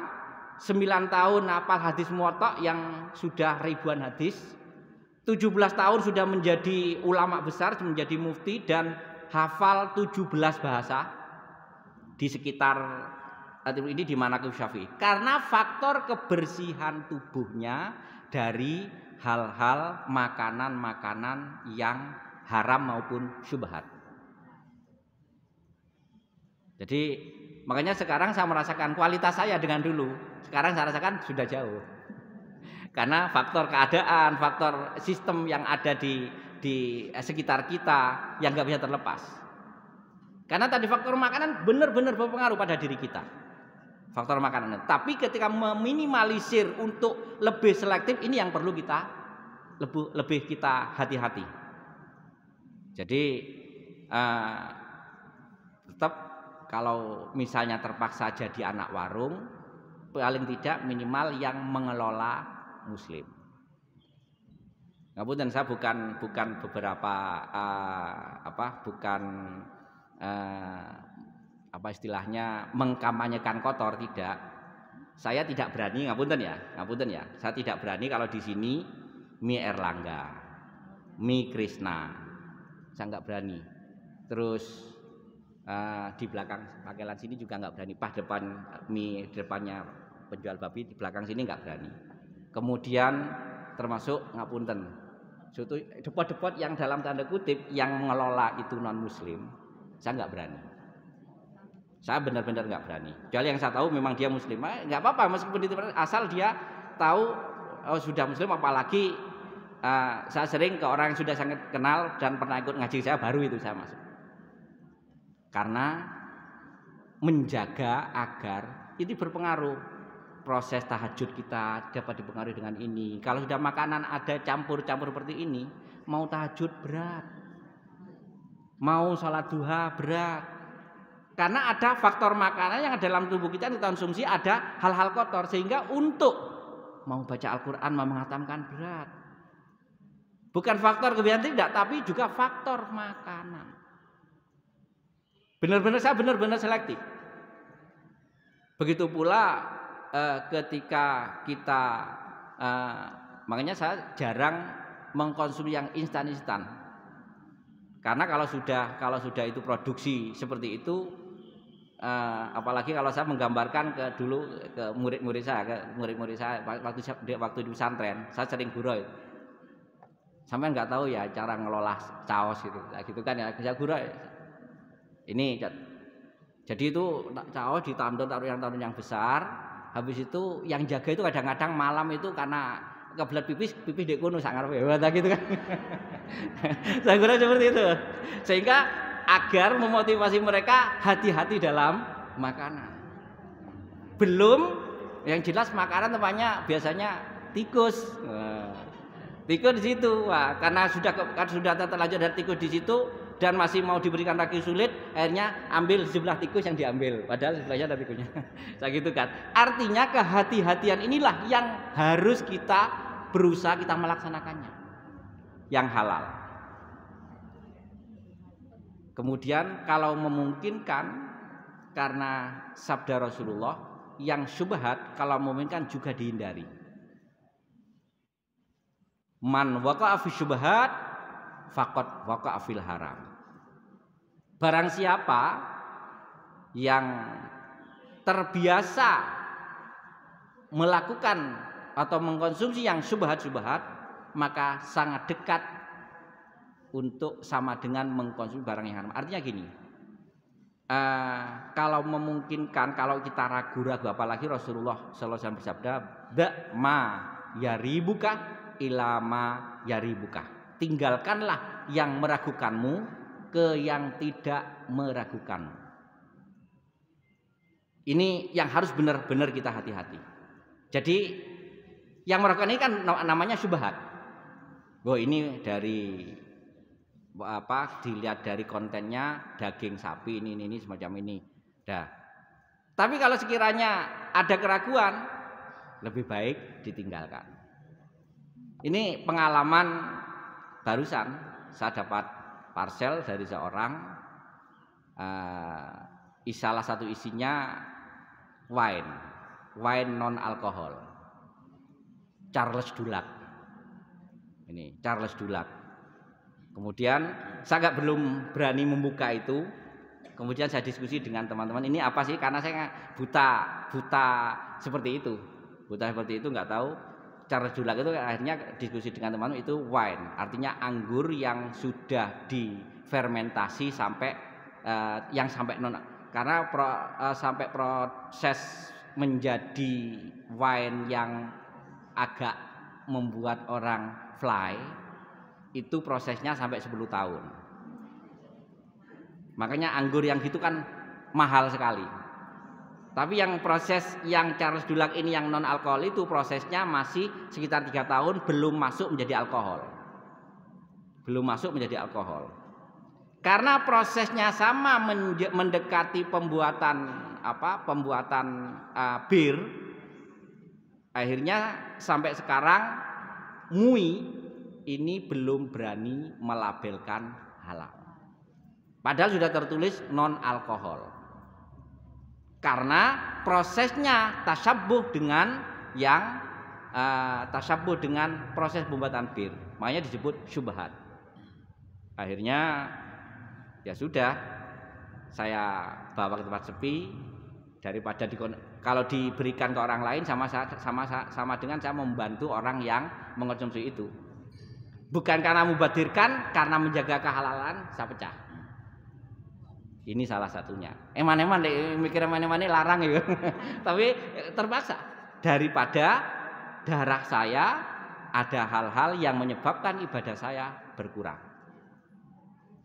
9 tahun hafal hadis muwatta yang sudah ribuan hadis, 17 tahun sudah menjadi ulama besar, menjadi mufti dan hafal 17 bahasa di sekitar ini di Manaqib Syafi'i. Karena faktor kebersihan tubuhnya dari hal-hal makanan-makanan yang haram maupun syubhat. Jadi makanya sekarang saya merasakan kualitas saya dengan dulu. Sekarang saya rasakan sudah jauh. Karena faktor keadaan, faktor sistem yang ada di sekitar kita yang nggak bisa terlepas. Karena tadi faktor makanan benar-benar berpengaruh pada diri kita. Faktor makanan. Tapi ketika meminimalisir untuk lebih selektif, ini yang perlu kita lebih kita hati-hati. Jadi tetap kalau misalnya terpaksa jadi anak warung, paling tidak minimal yang mengelola Muslim. Ngapunten, saya bukan beberapa apa istilahnya mengkampanyekan kotor, tidak. Saya tidak berani, ngapunten ya. Saya tidak berani kalau di sini mie Erlangga, mie Krishna, saya nggak berani. Terus di belakang pakaian sini juga nggak berani. Pas depan mie depannya penjual babi, di belakang sini nggak berani. Kemudian termasuk ngapunten, suatu depot-depot yang dalam tanda kutip yang mengelola itu non Muslim, saya nggak berani. Saya benar-benar nggak berani. Kecuali yang saya tahu memang dia Muslim, nggak apa-apa meskipun itu asal dia tahu sudah Muslim. Apalagi saya sering ke orang yang sudah sangat kenal dan pernah ikut ngaji saya, baru itu saya masuk. Karena menjaga agar ini berpengaruh. Proses tahajud kita dapat dipengaruhi dengan ini. Kalau sudah makanan ada campur-campur seperti ini, mau tahajud berat, mau sholat duha berat. Karena ada faktor makanan yang dalam tubuh kita yang kita konsumsi, ada hal-hal kotor, sehingga untuk mau baca Al-Quran, mau menghatamkan berat. Bukan faktor kebiasaan tidak, tapi juga faktor makanan. Saya benar-benar selektif. Begitu pula ketika kita makanya saya jarang mengkonsumsi yang instan. Karena kalau sudah itu produksi seperti itu, apalagi kalau saya menggambarkan ke murid-murid saya waktu di pesantren, saya sering gurau. Sampai nggak tahu ya cara ngelola caos gitu kan ya, saya gurau. Ini jadi itu caos ditandun taruh yang besar. Habis itu yang jaga itu kadang-kadang malam itu karena kebelet pipis di kono sak ngarepe gitu kan. Saya kira seperti itu. Sehingga agar memotivasi mereka hati-hati dalam makanan. Belum yang jelas makanan tempatnya biasanya tikus. Tikus di situ. Wah, karena sudah terlanjur dari tikus di situ dan masih mau diberikan lagi sulit, akhirnya ambil sebelah tikus yang diambil, padahal sebelahnya ada tikusnya. Saya gitu kan. Artinya kehati-hatian inilah yang harus kita berusaha kita melaksanakannya, yang halal. Kemudian kalau memungkinkan, karena sabda Rasulullah, yang syubhat kalau memungkinkan juga dihindari. Man waqa'a fi syubhat faqad waqa'a fil haram. Barang siapa yang terbiasa melakukan atau mengkonsumsi yang syubhat-syubhat, maka sangat dekat untuk sama dengan mengkonsumsi barang yang haram. Artinya gini, kalau memungkinkan, kalau kita ragu-ragu, apalagi Rasulullah sallallahu alaihi wasallam bersabda, "Ma yaribuka ilama yaribuka." Tinggalkanlah yang meragukanmu ke yang tidak meragukanmu. Ini yang harus benar-benar kita hati-hati. Jadi yang meragukan ini kan namanya syubhat. Oh, ini dari dilihat dari kontennya daging sapi ini semacam ini. Dah. Tapi kalau sekiranya ada keraguan, lebih baik ditinggalkan. Ini pengalaman barusan, saya dapat parcel dari seorang, salah satu isinya wine non alkohol, Charles Dulac. Ini Charles Dulac. Kemudian saya belum berani membuka itu. Kemudian saya diskusi dengan teman-teman, ini apa sih? Karena saya buta seperti itu, nggak tahu. Charles Dulac itu akhirnya diskusi dengan teman-teman, itu wine, artinya anggur yang sudah difermentasi sampai sampai proses menjadi wine yang agak membuat orang fly. Itu prosesnya sampai 10 tahun. Makanya anggur yang gitu kan mahal sekali. Tapi yang proses yang Charles Dulac ini yang non alkohol itu prosesnya masih sekitar 3 tahun belum masuk menjadi alkohol. Karena prosesnya sama mendekati pembuatan bir, akhirnya sampai sekarang MUI ini belum berani melabelkan halal. Padahal sudah tertulis non alkohol. Karena prosesnya tasyabbuh dengan proses pembuatan bir. Makanya disebut syubhat. Akhirnya ya sudah, saya bawa ke tempat sepi, daripada kalau diberikan ke orang lain sama dengan saya membantu orang yang mengkonsumsi itu. Bukan karena mubadirkan, karena menjaga kehalalan, saya pecah. Ini salah satunya. Mikir larang ya. Tapi terpaksa. Daripada darah saya ada hal-hal yang menyebabkan ibadah saya berkurang.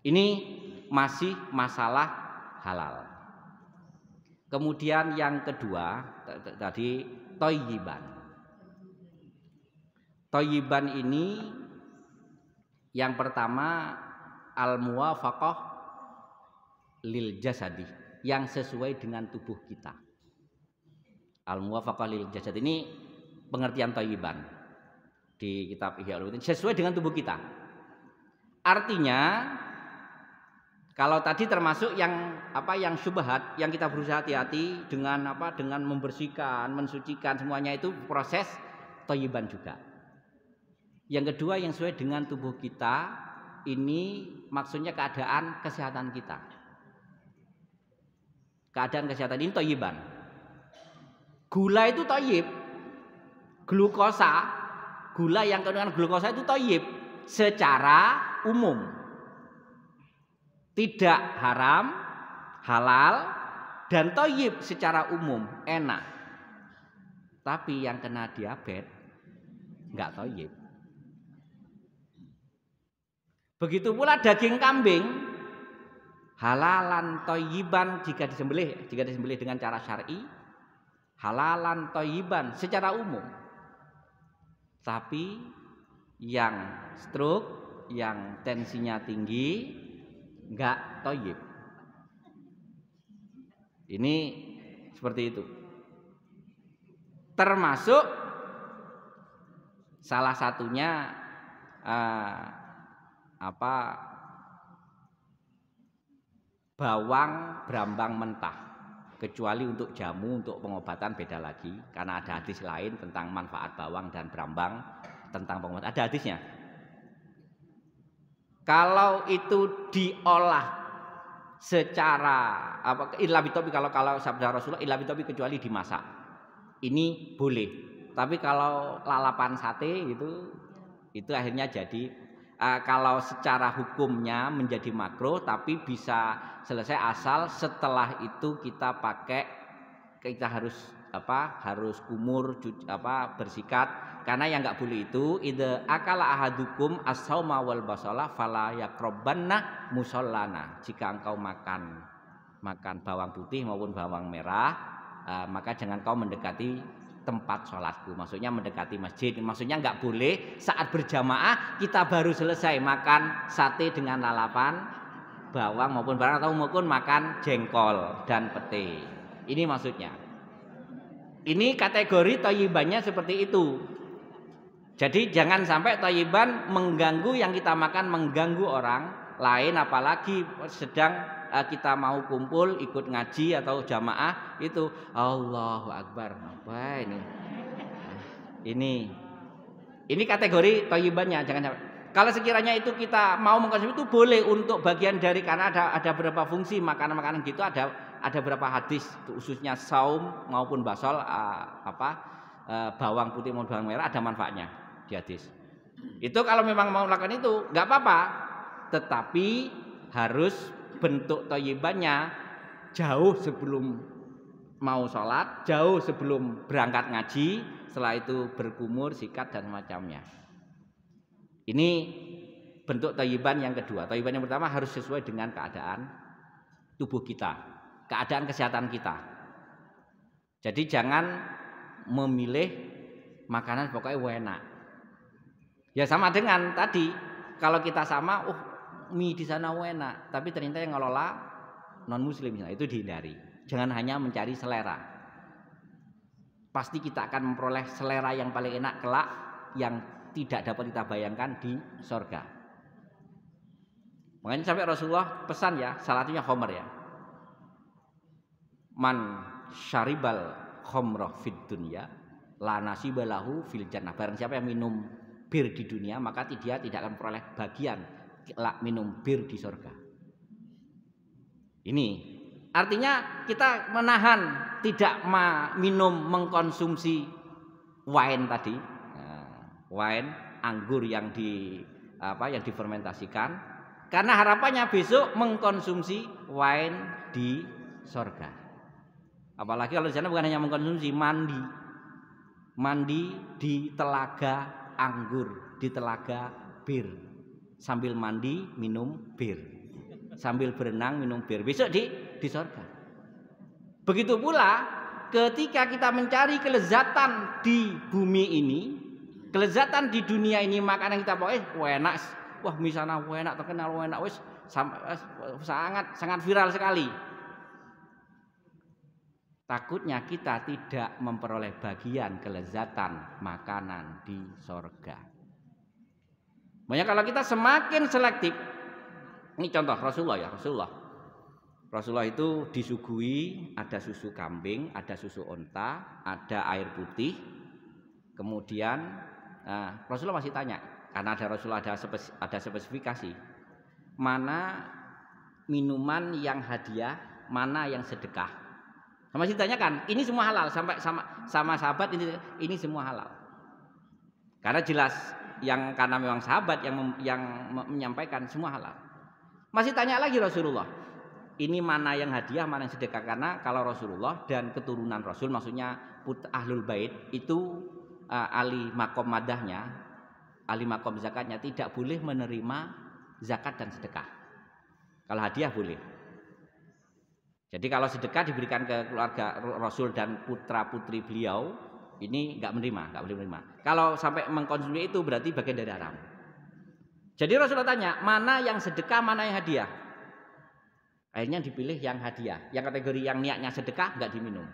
Ini masih masalah halal. Kemudian yang kedua tadi thayyiban. Thayyiban ini yang pertama al-muwafaqah lil jasadi, yang sesuai dengan tubuh kita. Al-muwafaqah lil jasad ini pengertian thayyiban di kitab Ihya Ulumuddin, sesuai dengan tubuh kita. Artinya kalau tadi termasuk yang syubhat, yang kita berusaha hati-hati dengan membersihkan, mensucikan, semuanya itu proses thayyiban juga. Yang kedua yang sesuai dengan tubuh kita, ini maksudnya keadaan kesehatan kita. Keadaan kesehatan ini thayyiban. Gula itu thayyib. Gula yang kandungan glukosa itu thayyib secara umum. Tidak haram, halal, dan thayyib secara umum, enak. Tapi yang kena diabetes enggak thayyib. Begitu pula daging kambing, halalan thayyiban jika disembelih dengan cara syar'i, halalan thayyiban secara umum. Tapi yang stroke, yang tensinya tinggi, enggak thayyib. Ini seperti itu. Termasuk salah satunya bawang brambang mentah, kecuali untuk jamu, untuk pengobatan beda lagi, karena ada hadis lain tentang manfaat bawang dan brambang, tentang pengobatan, ada hadisnya. Kalau itu diolah secara illa bitobi, kalau sabda Rasulullah illa bitobi, kecuali dimasak. ini boleh. Tapi kalau lalapan sate itu akhirnya jadi kalau secara hukumnya menjadi makruh, tapi bisa selesai asal setelah itu kita harus kumur, bersikat. Karena yang nggak boleh itu idza akala ahadukum as-sauma wal basala fala yaqrabanna musallana. Jika engkau makan bawang putih maupun bawang merah, maka jangan kau mendekati tempat sholatku. Maksudnya mendekati masjid. Maksudnya nggak boleh saat berjamaah kita baru selesai makan sate dengan lalapan bawang maupun barang atau maupun makan jengkol dan pete. Ini maksudnya. Ini kategori thayyibannya seperti itu. Jadi jangan sampai thayyiban mengganggu yang kita makan, mengganggu orang lain, apalagi sedang kita mau kumpul ikut ngaji atau jamaah itu Allahu Akbar. Apa ini kategori thayyibannya, jangan sampai. Kalau sekiranya itu kita mau mengkonsumsi itu boleh untuk bagian dari, karena ada beberapa fungsi makanan-makanan gitu, ada beberapa hadis khususnya saum maupun basol bawang putih maupun bawang merah ada manfaatnya di hadis. Itu kalau memang mau melakukan itu nggak apa-apa, tetapi harus bentuk thayyibannya jauh sebelum mau sholat, jauh sebelum berangkat ngaji, setelah itu berkumur, sikat dan semacamnya. Ini bentuk thayyiban yang kedua. Thayyiban yang pertama harus sesuai dengan keadaan tubuh kita, keadaan kesehatan kita. Jadi jangan memilih makanan pokoknya enak. Ya sama dengan tadi, kalau kita sama, mie di sana enak, tapi ternyata yang ngelola non muslim, itu dihindari. Jangan hanya mencari selera. Pasti kita akan memperoleh selera yang paling enak kelak, yang tidak dapat kita bayangkan di sorga. Makanya sampai Rasulullah pesan ya, salah satunya khamr ya. Man syaribal khamrah fid dunya la nasibalahu fil jannah. Barang siapa yang minum bir di dunia, maka dia tidak akan memperoleh bagian minum bir di surga. Ini artinya kita menahan tidak mengkonsumsi wine tadi, wine anggur yang difermentasikan, karena harapannya besok mengkonsumsi wine di surga. Apalagi kalau di sana bukan hanya mengkonsumsi, mandi di telaga anggur, di telaga bir. Sambil mandi minum bir, sambil berenang minum bir, besok di surga. Begitu pula ketika kita mencari kelezatan di bumi ini, kelezatan di dunia ini, makanan kita pokoknya enak, wah misalnya enak, terkenal enak, sangat viral sekali. Takutnya kita tidak memperoleh bagian kelezatan makanan di surga. Makanya kalau kita semakin selektif, ini contoh Rasulullah itu disuguhi ada susu kambing, ada susu onta, ada air putih. Kemudian Rasulullah masih tanya, karena Rasulullah ada spesifikasi, mana minuman yang hadiah, mana yang sedekah. Masih ditanyakan, ini semua halal, sampai sama sahabat ini semua halal. Karena jelas karena memang sahabat yang menyampaikan semua halal. Masih tanya lagi Rasulullah, ini mana yang hadiah, mana yang sedekah? Karena kalau Rasulullah dan keturunan Rasul, maksudnya ahlul bait itu ahli makom madahnya, ahli makom zakatnya, tidak boleh menerima zakat dan sedekah. Kalau hadiah boleh. Jadi kalau sedekah diberikan ke keluarga Rasul dan putra putri beliau, ini nggak boleh menerima. Kalau sampai mengkonsumsi itu berarti bagian dari haram. Jadi Rasulullah tanya, mana yang sedekah, mana yang hadiah? Akhirnya dipilih yang hadiah. Yang kategori yang niatnya sedekah nggak diminum.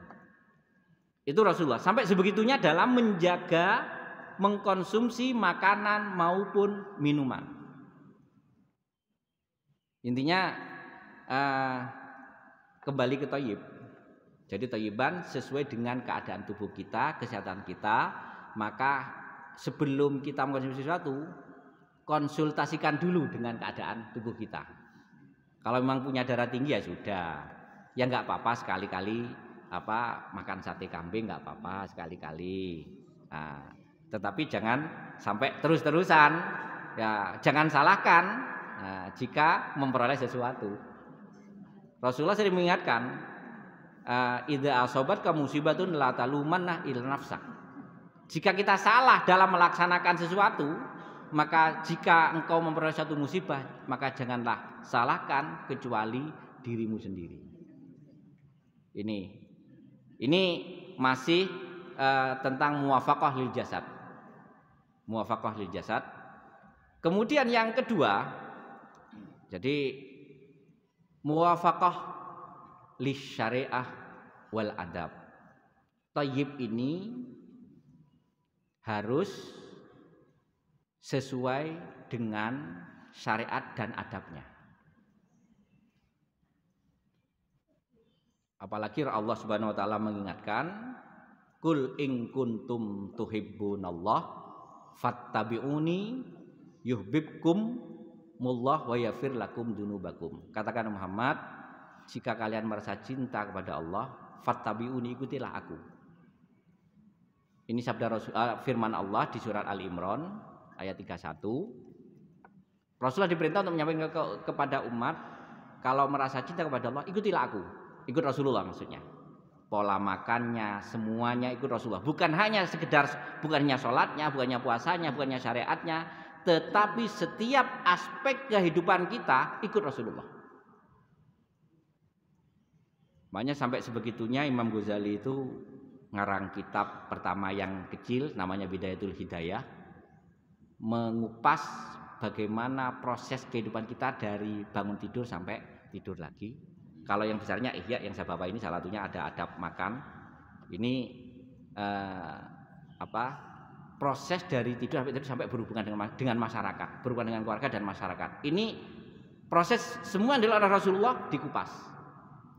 Itu Rasulullah. Sampai sebegitunya dalam menjaga mengkonsumsi makanan maupun minuman. Intinya kembali ke thayyib. Jadi thayyiban sesuai dengan keadaan tubuh kita, kesehatan kita. Maka sebelum kita mengkonsumsi sesuatu, konsultasikan dulu dengan keadaan tubuh kita. Kalau memang punya darah tinggi ya sudah, ya nggak apa-apa sekali-kali makan sate kambing nggak apa-apa sekali-kali. Nah, tetapi jangan sampai terus-terusan. Ya, jangan salahkan jika memperoleh sesuatu. Rasulullah sering mengingatkan, idza asobat musibatun la talumanna illa nafsak. Jika kita salah dalam melaksanakan sesuatu, maka jika engkau memperoleh satu musibah, maka janganlah salahkan kecuali dirimu sendiri. Ini masih tentang muwafaqah lil jasad. Muwafaqah lil jasad. Kemudian yang kedua, jadi muwafaqah lis syariah wal adab. Thayyib ini harus sesuai dengan syariat dan adabnya. Apalagi Allah Subhanahu wa taala mengingatkan, "Qul in kuntum tuhibbunallah fattabi'uni yuhibbukum mullah wa yaghfir lakum dzunubakum." Katakan Muhammad, jika kalian merasa cinta kepada Allah, fattabi'uni, ikutilah aku. Ini sabda firman Allah di surat Ali Imran ayat 31. Rasulullah diperintah untuk menyampaikan kepada umat, kalau merasa cinta kepada Allah, ikutilah aku. Ikut Rasulullah maksudnya. Pola makannya, semuanya ikut Rasulullah. Bukan hanya sekedar, bukan hanya sholatnya, bukan hanya puasanya, bukan hanya syariatnya, tetapi setiap aspek kehidupan kita ikut Rasulullah. Makanya sampai sebegitunya Imam Ghazali itu ngarang kitab pertama yang kecil, namanya Bidayatul Hidayah, mengupas bagaimana proses kehidupan kita dari bangun tidur sampai tidur lagi. Kalau yang besarnya Ihya yang saya bawa ini salah satunya ada adab makan. Ini proses dari tidur sampai berhubungan dengan masyarakat, berhubungan dengan keluarga dan masyarakat. Ini proses semua adalah Rasulullah dikupas.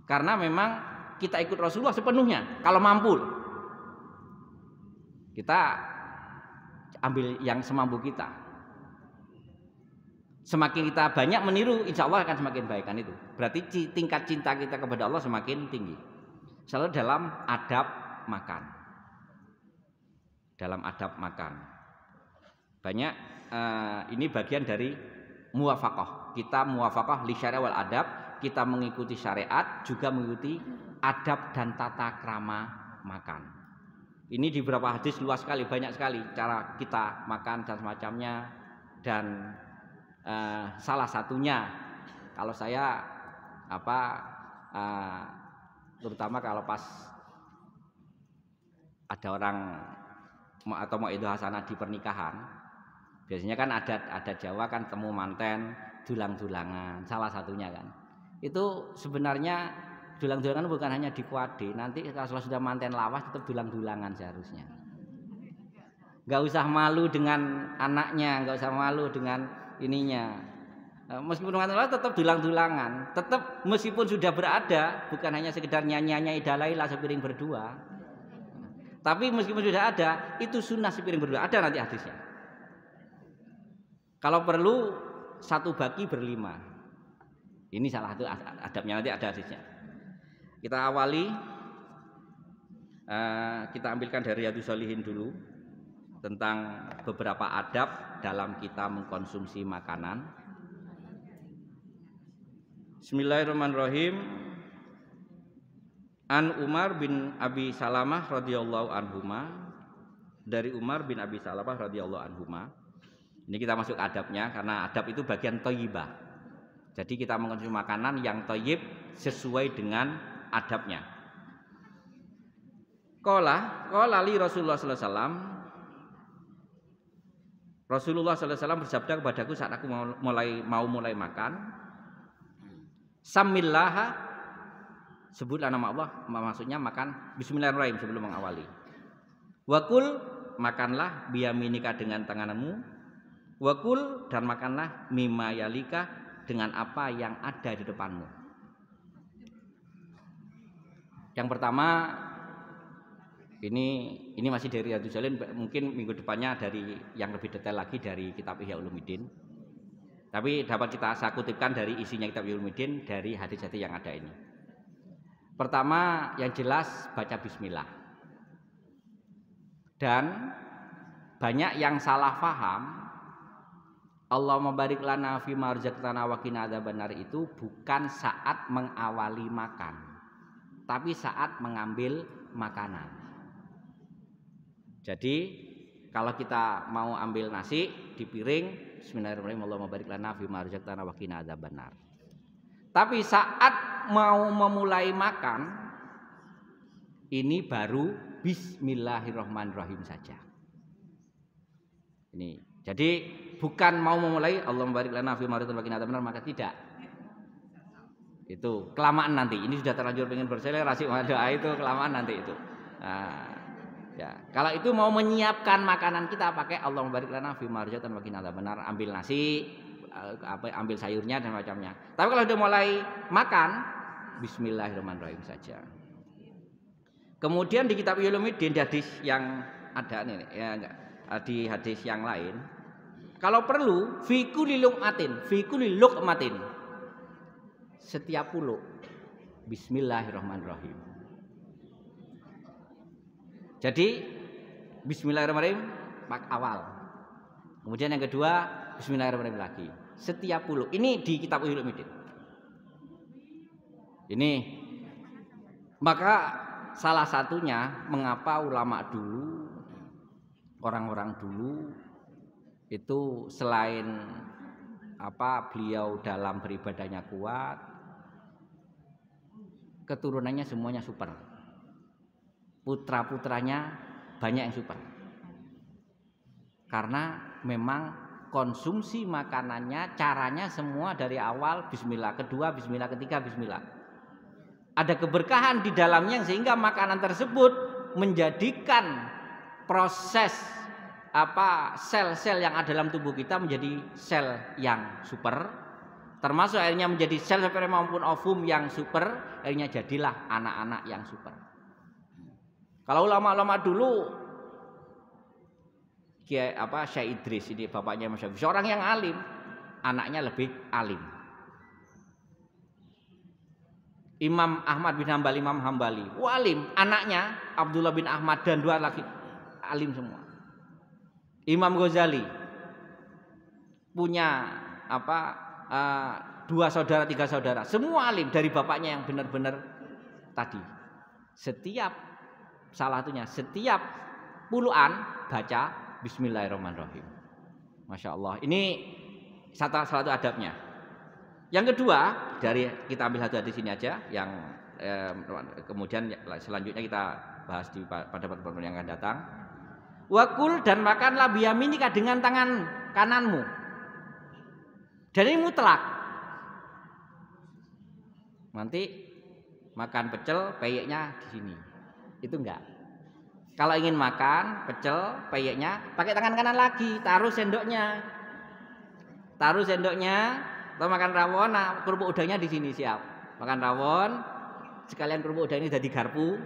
Karena memang kita ikut Rasulullah sepenuhnya kalau mampu. Kita ambil yang semampu kita. Semakin kita banyak meniru, insya Allah akan semakin baik, kan itu. Berarti tingkat cinta kita kepada Allah semakin tinggi. Selalu dalam adab makan. Dalam adab makan. Banyak ini bagian dari muwafaqah. Kita muwafaqah li syariah wal adab. Kita mengikuti syariat, juga mengikuti adab dan tata krama makan. Ini di beberapa hadis luas sekali, banyak sekali cara kita makan dan semacamnya. Dan salah satunya, kalau saya terutama kalau pas ada orang atau mau itu hasanah di pernikahan, biasanya kan ada Jawa kan temu manten, dulang-dulangan, salah satunya kan. Itu sebenarnya dulang-dulangan bukan hanya di kuade, nanti kalau sudah manten lawas tetap dulang-dulangan seharusnya. Gak usah malu dengan anaknya, gak usah malu dengan ininya. Meskipun manten lawas tetap dulang-dulangan, tetap meskipun sudah berada, bukan hanya sekedar nyanyi-nyanyi dalailah sepiring berdua. Tapi meskipun sudah ada, itu sunnah sepiring berdua, ada nanti hadisnya. Kalau perlu satu bagi berlima. Ini salah satu adabnya, nanti ada hadisnya. Kita awali, kita ambilkan dari Riyadhus Shalihin dulu tentang beberapa adab dalam kita mengkonsumsi makanan. Bismillahirrahmanirrahim. An Umar bin Abi Salamah radhiyallahu anhuma, dari Umar bin Abi Salamah radhiyallahu anhuma. Ini kita masuk adabnya karena adab itu bagian thayyibah. Jadi kita mengkonsumsi makanan yang thayyib sesuai dengan adabnya. Qala li Rasulullah sallallahu alaihi wasallam. Rasulullah sallallahu alaihi wasallam bersabda kepadaku saat aku mau mulai makan, Samillaha, sebutlah nama Allah, maksudnya makan bismillahirrahmanirrahim sebelum mengawali. Wakul, makanlah biyaminika dengan tanganmu. Wakul, dan makanlah mimma yalika, dengan apa yang ada di depanmu. Yang pertama, ini masih dari Riyadhus Shalihin, mungkin minggu depannya dari yang lebih detail lagi dari kitab Ihya Ulumuddin. Tapi dapat saya kutipkan dari isinya kitab Ihya Ulumuddin dari hadis-hadis yang ada ini. Pertama yang jelas baca bismillah. Dan banyak yang salah paham Allahumma barik lana fima razaqtana wa qina adzabannar itu bukan saat mengawali makan, tapi saat mengambil makanan. Jadi kalau kita mau ambil nasi di piring, bismillahirrahmanirrahim, Allahumma barik lana fima razaqtana wa qina adzabannar. Tapi saat mau memulai makan, ini baru bismillahirrahmanirrahim saja. Ini. Jadi bukan mau memulai Allahumma barik lana fima razaqtana wa qina adzabannar, maka tidak. Itu kelamaan nanti. Ini sudah terlanjur pengen berselerasi doa itu kelamaan nanti itu. Nah, ya, kalau itu mau menyiapkan makanan kita pakai Allahumma barik lana fima razaqtana wa qina adzabannar, ambil nasi, ambil sayurnya dan macamnya. Tapi kalau sudah mulai makan, bismillahirrahmanirrahim saja. Kemudian di kitab Ulumuddin hadis yang ada nih ya, di hadis yang lain, kalau perlu fi kulli luqmatin, setiap puluk bismillahirrahmanirrahim. Jadi bismillahirrahmanirrahim awal. Kemudian yang kedua bismillahirrahmanirrahim lagi. Setiap puluk. Ini di kitab Ulumuddin. Ini maka salah satunya mengapa ulama dulu, orang-orang dulu itu selain beliau dalam beribadahnya kuat, keturunannya semuanya super. Putra-putranya banyak yang super. Karena memang konsumsi makanannya, caranya semua dari awal bismillah, kedua bismillah, ketiga bismillah. Ada keberkahan di dalamnya sehingga makanan tersebut menjadikan proses sel-sel yang ada dalam tubuh kita menjadi sel yang super, termasuk akhirnya menjadi sel sperma maupun ovum yang super, akhirnya jadilah anak-anak yang super. Kalau ulama-ulama dulu Syekh Idris ini bapaknya Mas Syafi'i, seorang yang alim, anaknya lebih alim. Imam Ahmad bin Hambali, Imam Hambali, alim, anaknya Abdullah bin Ahmad dan dua lagi alim semua. Imam Ghazali punya dua saudara, tiga saudara, semua alim dari bapaknya yang benar-benar tadi. Setiap puluhan baca bismillahirrahmanirrahim. Masya Allah. Ini salah satu adabnya. Yang kedua, dari kita ambil satu hadis ini aja, yang kemudian selanjutnya kita bahas pada pertemuan yang akan datang. Wakul, dan makanlah biyaminika, dengan tangan kananmu. Dan ini mutlak. Nanti makan pecel, peyeknya di sini. Itu enggak. Kalau ingin makan pecel, peyeknya pakai tangan kanan lagi, taruh sendoknya. Atau makan rawon, nah kerupuk udangnya di sini, siap. Makan rawon, sekalian kerupuk udang ini jadi garpu.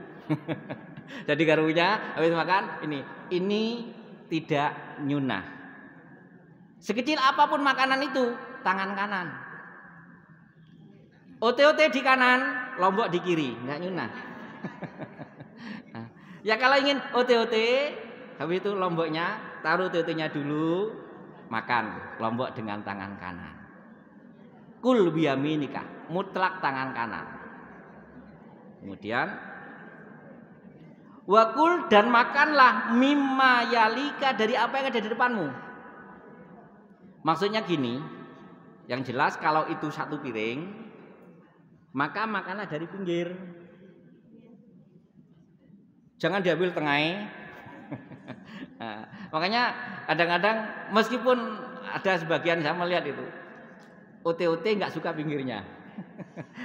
Jadi garpunya habis makan ini tidak nyunah. Sekecil apapun makanan itu, tangan kanan. Ote-ote di kanan, lombok di kiri, enggak nyunah. Ya kalau ingin ote-ote, habis itu lomboknya taruh ote-otenya dulu, makan lombok dengan tangan kanan. Kul biyaminika, mutlak tangan kanan. Kemudian wakul, dan makanlah mimma yalika, dari apa yang ada di depanmu. Maksudnya gini, yang jelas kalau itu satu piring, maka makanlah dari pinggir. Jangan diambil tengahnya. Nah, makanya kadang-kadang meskipun ada sebagian saya melihat itu ote-ote nggak suka pinggirnya.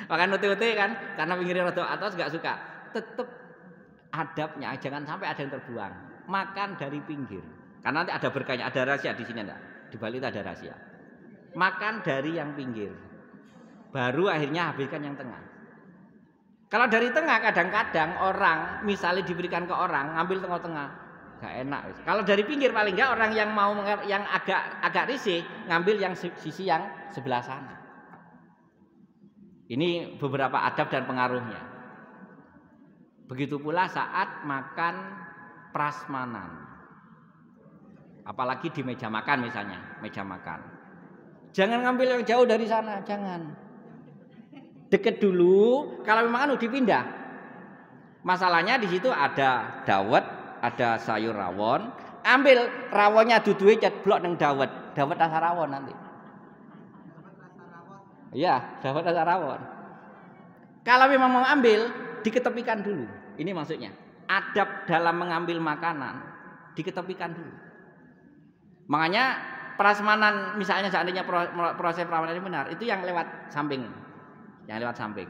Makan ote-ote kan karena pinggirnya rada atas nggak suka. Tetap adabnya jangan sampai ada yang terbuang. Makan dari pinggir. Karena nanti ada berkahnya, ada rahasia di sini enggak? Di balik itu ada rahasia. Makan dari yang pinggir. Baru akhirnya habiskan yang tengah. Kalau dari tengah kadang-kadang orang misalnya diberikan ke orang ngambil tengah-tengah, gak enak. Kalau dari pinggir paling enggak orang yang mau yang agak risih ngambil yang sisi yang sebelah sana. Ini beberapa adab dan pengaruhnya. Begitu pula saat makan prasmanan. Apalagi di meja makan misalnya, meja makan. Jangan ngambil yang jauh dari sana, jangan. Deket dulu, kalau memang dipindah. Masalahnya di situ ada dawet, ada sayur rawon. Ambil rawonnya duduhe ceblok nang dawet. Dawet rasa rawon nanti. Iya, dawet rasa rawon. Kalau memang mau ambil, diketepikan dulu. Ini maksudnya. Adab dalam mengambil makanan diketepikan dulu. Makanya prasmanan misalnya seandainya proses prasmanan ini benar, itu yang lewat samping. Yang lewat samping.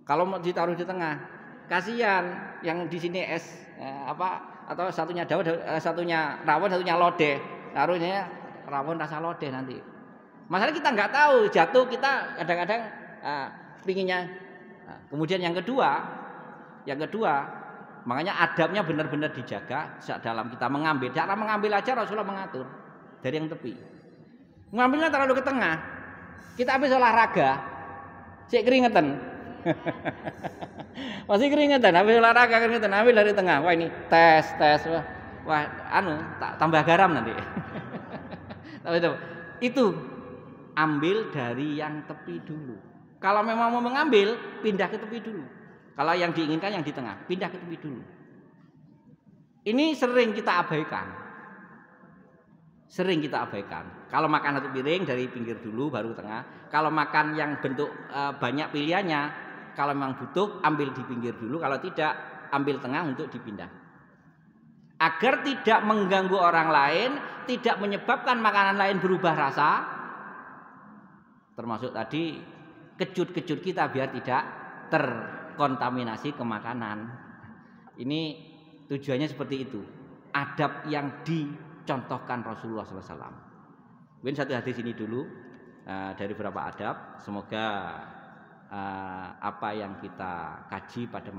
Kalau mau ditaruh di tengah, kasihan yang di sini atau satunya dawet, satunya rawon, satunya lodeh. Taruhnya rawon rasa lodeh nanti. Masalah kita nggak tahu, jatuh kita kadang-kadang pinginnya. Kemudian yang kedua, makanya adabnya benar-benar dijaga dalam kita mengambil. Cara mengambil aja Rasulullah mengatur dari yang tepi. Mengambilnya terlalu ke tengah. Kita habis olahraga, sik keringetan. Masih keringetan, habis olahraga keringetan, ambil dari tengah. Wah ini tes. Wah, tambah garam nanti. Itu ambil dari yang tepi dulu. Kalau memang mau mengambil, pindah ke tepi dulu. Kalau yang diinginkan yang di tengah, pindah ke tepi dulu. Ini sering kita abaikan. Kalau makan satu piring dari pinggir dulu baru tengah. Kalau makan yang bentuk banyak pilihannya, kalau memang butuh ambil di pinggir dulu. Kalau tidak, ambil tengah untuk dipindah. Agar tidak mengganggu orang lain, tidak menyebabkan makanan lain berubah rasa. Termasuk tadi kejut-kejut kita biar tidak terkontaminasi ke makanan. Ini tujuannya seperti itu. Adab yang dicontohkan Rasulullah SAW. Mungkin satu hadis ini dulu dari beberapa adab. Semoga apa yang kita kaji pada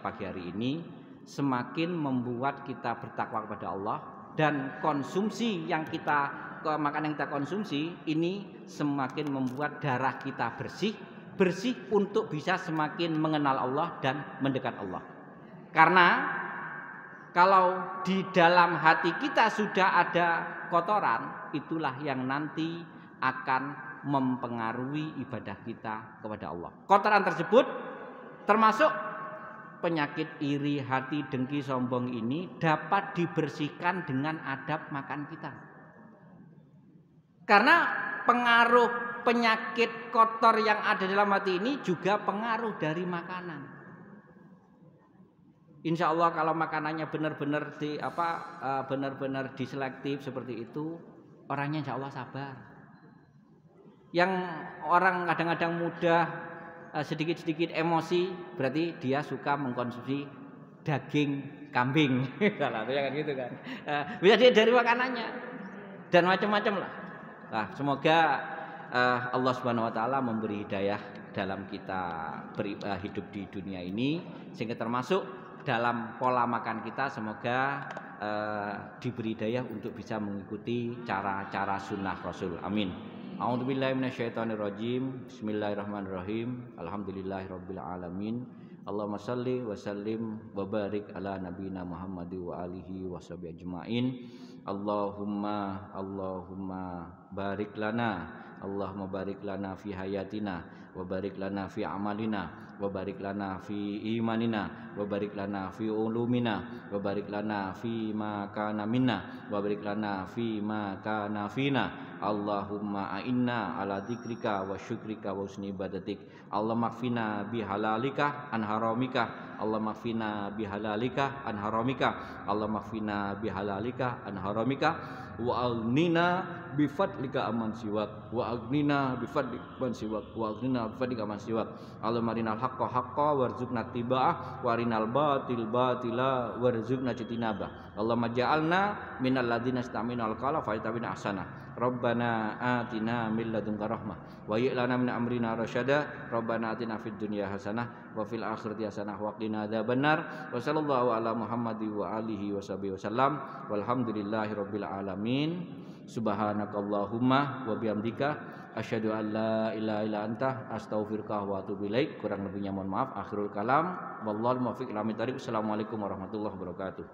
pagi hari ini semakin membuat kita bertakwa kepada Allah, dan konsumsi yang makanan yang kita konsumsi ini semakin membuat darah kita bersih untuk bisa semakin mengenal Allah dan mendekat Allah. Karena kalau di dalam hati kita sudah ada kotoran, itulah yang nanti akan mempengaruhi ibadah kita kepada Allah. Kotoran tersebut termasuk penyakit iri, hati, dengki, sombong ini dapat dibersihkan dengan adab makan kita. Karena pengaruh penyakit kotor yang ada dalam hati ini juga pengaruh dari makanan. Insya Allah kalau makanannya benar-benar benar-benar diselektif seperti itu, orangnya insya Allah sabar. Yang orang kadang-kadang mudah sedikit-sedikit emosi, berarti dia suka mengkonsumsi daging kambing. Salah tuh kan gitu kan. Bisa dia dari makanannya dan macam-macam lah. Nah, semoga Allah Subhanahu wa taala memberi hidayah dalam kita hidup di dunia ini, sehingga termasuk dalam pola makan kita semoga diberi hidayah untuk bisa mengikuti cara-cara sunnah Rasul. Amin. A'udzubillahi minasyaitonirrajim. Bismillahirrahmanirrahim. Alhamdulillahirabbil alamin. Allahumma shalli wa sallim wa barik ala nabiyina Muhammad wa alihi washabihi ajmain. Allahumma barik lana. Allahumma barik lana fi hayatina wa barik lana fi amalina wa barik lana fi imanina wa barik lana fi ulumina wa barik lana fi ma kana minna wa barik lana fi ma kana fina. Allahumma a'inna ala dzikrika wa syukrika wa husni ibadatik. Allahumma kfina bihalalika an haramika. Allahumma kfina bihalalika an haramika. Allahumma kfina bihalalika an haramika wa aghnina bifadlika amman siwak wa aghnina bifadlika man siwak wa aghnina bifadlika man siwak. Allahumma arinal haqqa haqqa warzuqna tiba'ah wa arinal batil batila warzuqna jitinabah. Allahumma ja'alna minal ladzina istaminu al-qala fa yatabina ahsana. Rabbana atina min ladunka rahmah wa hyi lana min amrina rasyada. Rabbana atina fid dunya hasanah wa fil akhirati hasanah wa qina adzabannar. Wa sallallahu ala Muhammadi wa alihi washabihi wasallam. Walhamdulillahirabbil alamin. Subhanakallahumma wa bihamdika Asyhadu an la ilaha illa anta astaghfiruka wa atubu ilaik. Kurang lebihnya mohon maaf. Akhirul kalam. Wallahul muwaffiq ila aqwamit thoriq. Assalamualaikum warahmatullahi wabarakatuh.